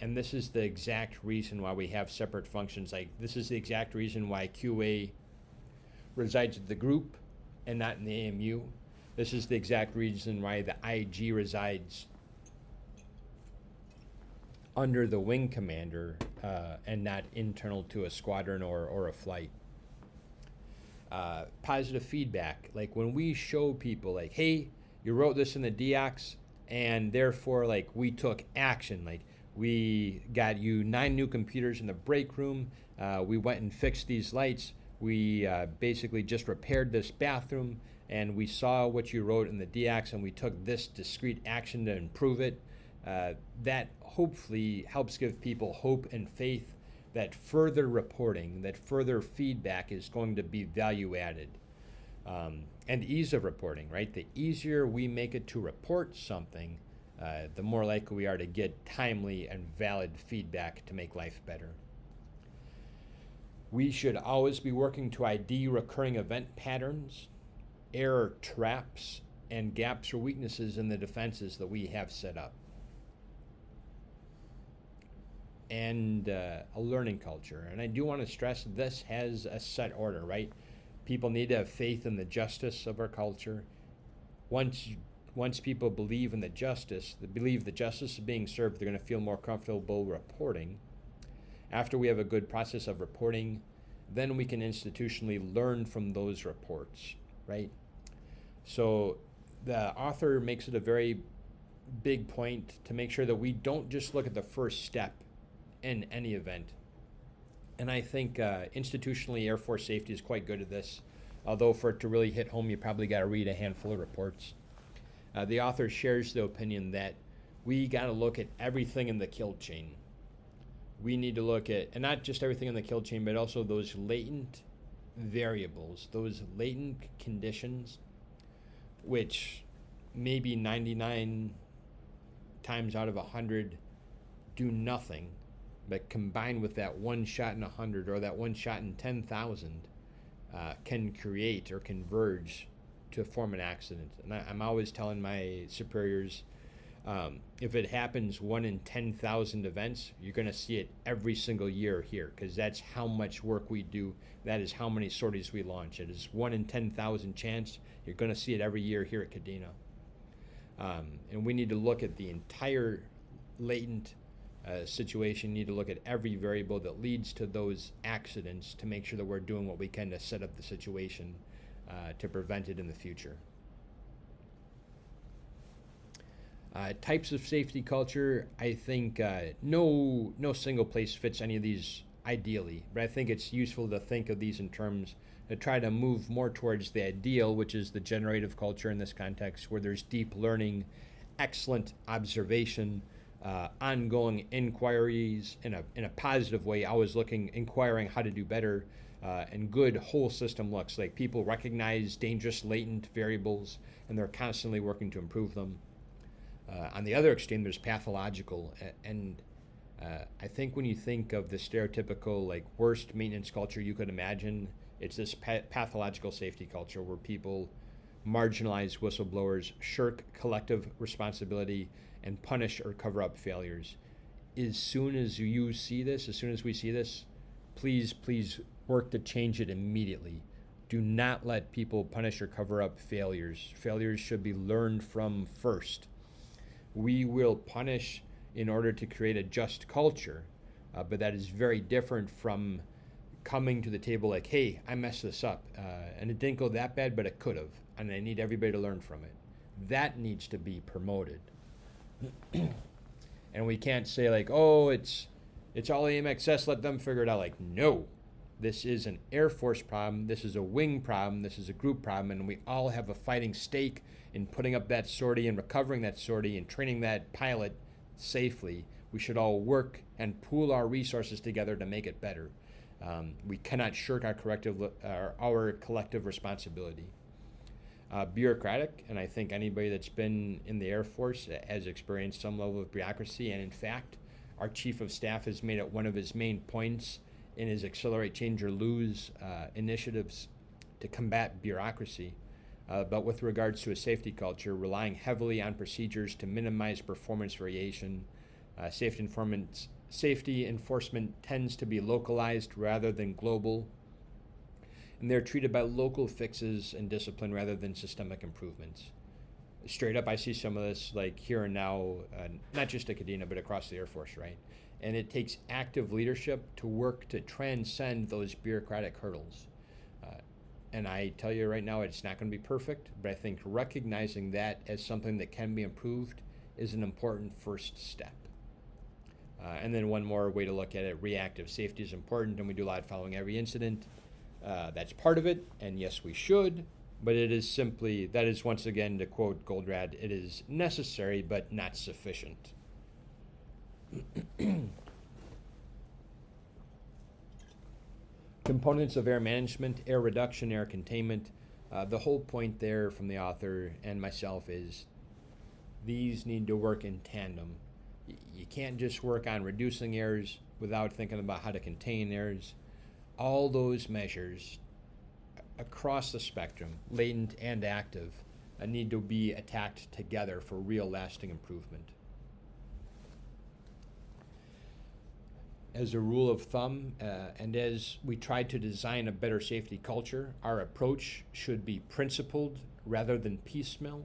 And this is the exact reason why we have separate functions. Like, this is the exact reason why QA resides at the group and not in the AMU. This is the exact reason why the IG resides under the wing commander and not internal to a squadron or a flight. Positive feedback, like when we show people, like, hey, you wrote this in the DOCS, and therefore, like, we took action. Like, we got you 9 new computers in the break room. We went and fixed these lights. We basically just repaired this bathroom, and we saw what you wrote in the DOCS, and we took this discrete action to improve it. That hopefully helps give people hope and faith that further reporting, that further feedback is going to be value added. And ease of reporting, right? The easier we make it to report something, the more likely we are to get timely and valid feedback to make life better. We should always be working to ID recurring event patterns, error traps, and gaps or weaknesses in the defenses that we have set up. And a learning culture. And I do want to stress this has a set order, right? People need to have faith in the justice of our culture. Once people believe in the justice, they believe the justice is being served, they're going to feel more comfortable reporting. After we have a good process of reporting, then we can institutionally learn from those reports, right? So the author makes it a very big point to make sure that we don't just look at the first step in any event. And I think institutionally Air Force safety is quite good at this, although for it to really hit home, you probably got to read a handful of reports. The author shares the opinion that we got to look at everything in the kill chain. We need to look at, and not just everything in the kill chain, but also those latent variables, those latent conditions, which maybe 99 times out of 100 do nothing, but combined with that one shot in 100 or that one shot in 10,000 can create or converge to form an accident. And I'm always telling my superiors, if it happens 1 in 10,000 events, you're going to see it every single year here, because that's how much work we do. That is how many sorties we launch. It is 1 in 10,000 chance. You're going to see it every year here at Kadena. And we need to look at the entire latent situation, need to look at every variable that leads to those accidents to make sure that we're doing what we can to set up the situation to prevent it in the future. Types of safety culture, I think no single place fits any of these ideally, but I think it's useful to think of these in terms to try to move more towards the ideal, which is the generative culture in this context, where there's deep learning, excellent observation, ongoing inquiries in a positive way, always inquiring how to do better, and good whole system looks like people recognize dangerous latent variables and they're constantly working to improve them. On the other extreme, there's pathological, and I think when you think of the stereotypical like worst maintenance culture you could imagine, it's this pathological safety culture where people marginalize whistleblowers, shirk collective responsibility, and punish or cover up failures. As soon as we see this, please work to change it immediately. Do not let people punish or cover up failures. Failures should be learned from first. We will punish in order to create a just culture, but that is very different from coming to the table like, hey, I messed this up, and it didn't go that bad, but it could have, and I need everybody to learn from it. That needs to be promoted. And we can't say like, oh, it's all AMXS, let them figure it out. Like, no, this is an Air Force problem, this is a wing problem, this is a group problem, and we all have a fighting stake in putting up that sortie and recovering that sortie and training that pilot safely. We should all work and pool our resources together to make it better. We cannot shirk our collective responsibility. Bureaucratic, and I think anybody that's been in the Air Force has experienced some level of bureaucracy, and in fact, our Chief of Staff has made it one of his main points in his Accelerate, Change, or Lose initiatives to combat bureaucracy. But with regards to a safety culture, relying heavily on procedures to minimize performance variation, safety enforcement tends to be localized rather than global, and they're treated by local fixes and discipline rather than systemic improvements. Straight up, I see some of this like here and now, not just at Kadena, but across the Air Force, right? And it takes active leadership to work to transcend those bureaucratic hurdles. And I tell you right now, it's not going to be perfect, but I think recognizing that as something that can be improved is an important first step. And then one more way to look at it, reactive safety is important, and we do a lot following every incident. That's part of it, and yes, we should, but it is simply, that is once again, to quote Goldratt, it is necessary but not sufficient. Components of air management, air reduction, air containment. The whole point there from the author and myself is these need to work in tandem. You can't just work on reducing errors without thinking about how to contain errors. All those measures across the spectrum, latent and active, need to be attacked together for real lasting improvement. as a rule of thumb, and as we try to design a better safety culture, our approach should be principled rather than piecemeal.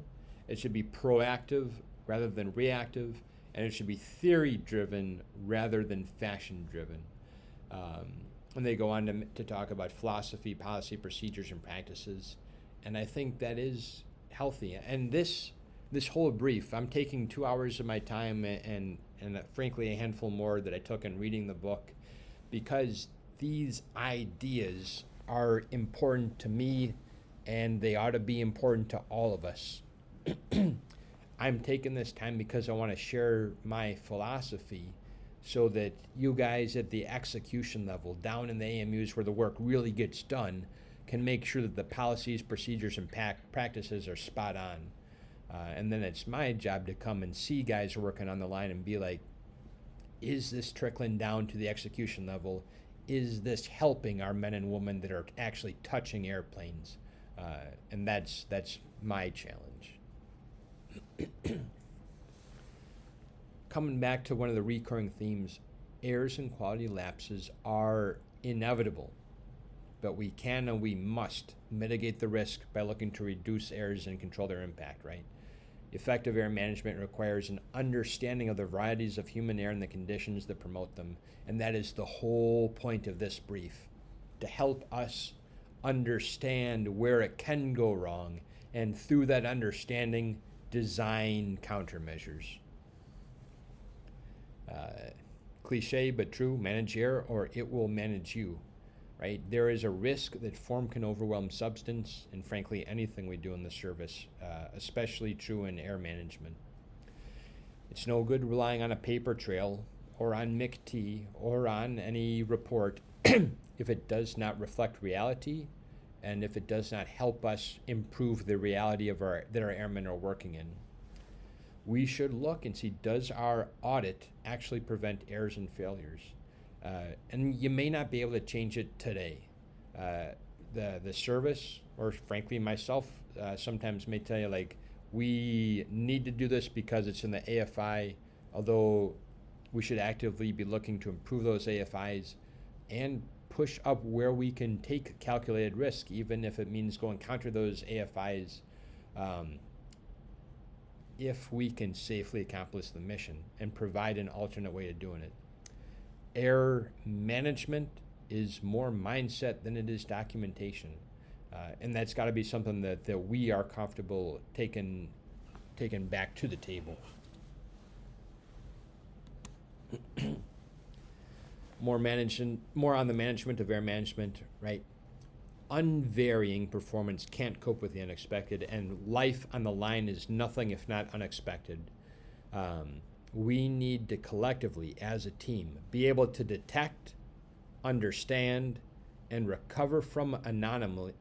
It should be proactive rather than reactive, and it should be theory-driven rather than fashion-driven. And they go on to talk about philosophy, policy, procedures, and practices, and I think that is healthy. And this whole brief, I'm taking 2 hours of my time and frankly a handful more that I took in reading the book, because these ideas are important to me and they ought to be important to all of us. I'm taking this time because I want to share my philosophy so that you guys at the execution level, down in the AMUs where the work really gets done, can make sure that the policies, procedures, and practices are spot on. And then it's my job to come and see guys working on the line and be like, is this trickling down to the execution level? Is this helping our men and women that are actually touching airplanes? And that's my challenge. Coming back to one of the recurring themes, errors and quality lapses are inevitable, but we can and we must mitigate the risk by looking to reduce errors and control their impact, right? Effective air management requires an understanding of the varieties of human air and the conditions that promote them, and that is the whole point of this brief, to help us understand where it can go wrong, and through that understanding, design countermeasures. Cliche but true, manage air or it will manage you, right? There is a risk that form can overwhelm substance, and frankly anything we do in the service, especially true in air management. It's no good relying on a paper trail or on MCT or on any report if it does not reflect reality and if it does not help us improve the reality of that our airmen are working in. We should look and see, does our audit actually prevent errors and failures? And you may not be able to change it today. The service, or frankly myself, sometimes may tell you, like, we need to do this because it's in the AFI, although we should actively be looking to improve those AFIs and push up where we can take calculated risk, even if it means going counter those AFIs, if we can safely accomplish the mission and provide an alternate way of doing it. Error management is more mindset than it is documentation. And that's got to be something that we are comfortable taking back to the table. More on the management of air management, right? Unvarying performance can't cope with the unexpected, and life on the line is nothing if not unexpected. We need to collectively, as a team, be able to detect, understand, and recover from anomalies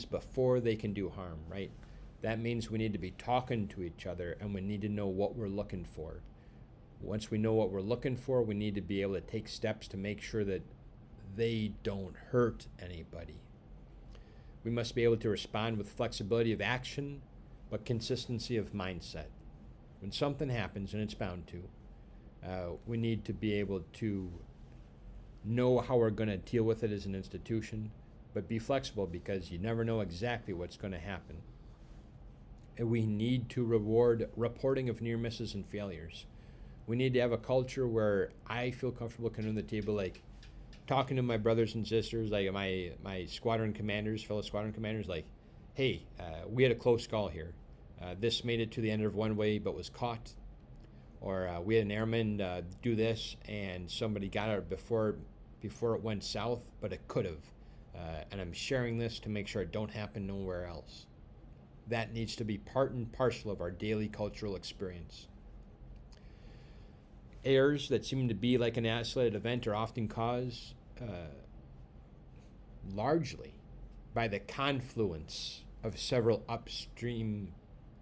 before they can do harm, right? That means we need to be talking to each other, and we need to know what we're looking for. Once we know what we're looking for, we need to be able to take steps to make sure that they don't hurt anybody. We must be able to respond with flexibility of action, but consistency of mindset. When something happens, and it's bound to, we need to be able to know how we're going to deal with it as an institution, but be flexible because you never know exactly what's going to happen. And we need to reward reporting of near misses and failures. We need to have a culture where I feel comfortable coming to the table, like talking to my brothers and sisters, like my squadron commanders, fellow squadron commanders, like, hey, we had a close call here. This made it to the end of one way but was caught. Or we had an airman do this and somebody got it before it went south, but it could have. And I'm sharing this to make sure it don't happen nowhere else. That needs to be part and parcel of our daily cultural experience. Errors that seem to be like an isolated event are often caused largely by the confluence of several upstream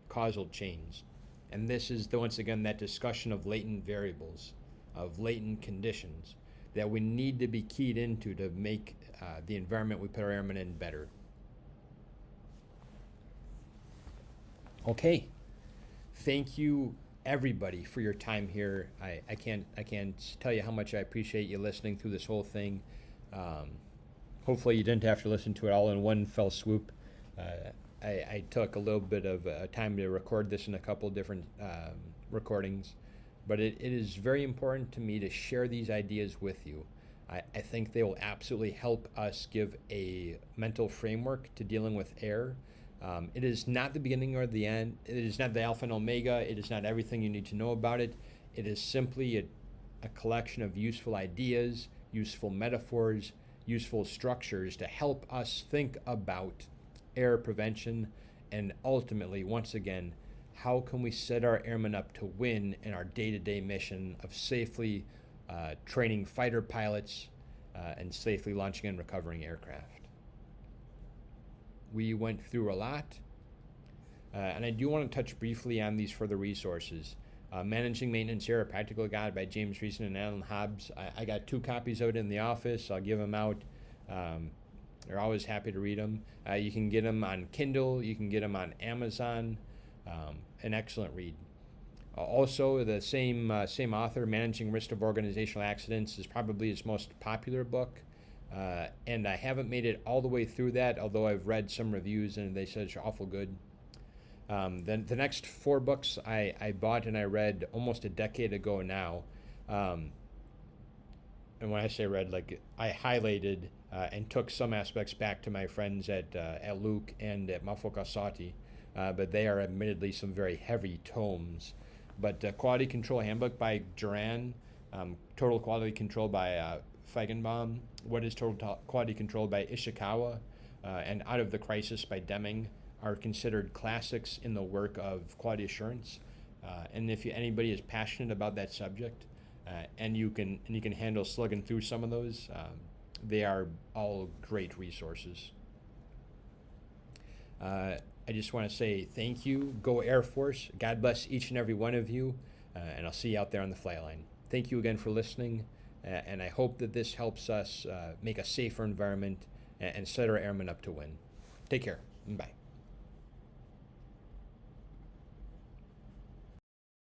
causal chains. And this is, once again, that discussion of latent variables, of latent conditions that we need to be keyed into to make the environment we put our airmen in better. Okay. Thank you everybody for your time here. I can't tell you how much I appreciate you listening through this whole thing. Hopefully you didn't have to listen to it all in one fell swoop. I took a little bit of time to record this in a couple different recordings, but it is very important to me to share these ideas with you. I think they will absolutely help us give a mental framework to dealing with air. It is not the beginning or the end. It is not the alpha and omega. It is not everything you need to know about it. It is simply a collection of useful ideas, useful metaphors, useful structures to help us think about air prevention, and ultimately, once again, how can we set our airmen up to win in our day-to-day mission of safely training fighter pilots and safely launching and recovering aircraft. We went through a lot, and I do want to touch briefly on these further resources. Managing Maintenance Air, A Practical Guide by James Reason and Alan Hobbs. I got 2 copies of it in the office. I'll give them out. They're always happy to read them. You can get them on Kindle. You can get them on Amazon. An excellent read. Also, the same author, Managing Risk of Organizational Accidents, is probably his most popular book. And I haven't made it all the way through that, although I've read some reviews and they said it's awful good. Then the next 4 books I bought and I read almost a decade ago now. And when I say read, like I highlighted and took some aspects back to my friends at Luke and at Mafokasati, but they are admittedly some very heavy tomes. But Quality Control Handbook by Duran, Total Quality Control by Feigenbaum, What is Total Quality Control by Ishikawa, and Out of the Crisis by Deming are considered classics in the work of quality assurance. And if anybody is passionate about that subject, and you can handle slugging through some of those, they are all great resources. I just want to say thank you. Go Air Force. God bless each and every one of you, and I'll see you out there on the flight line. Thank you again for listening, and I hope that this helps us make a safer environment and set our airmen up to win. Take care. Bye.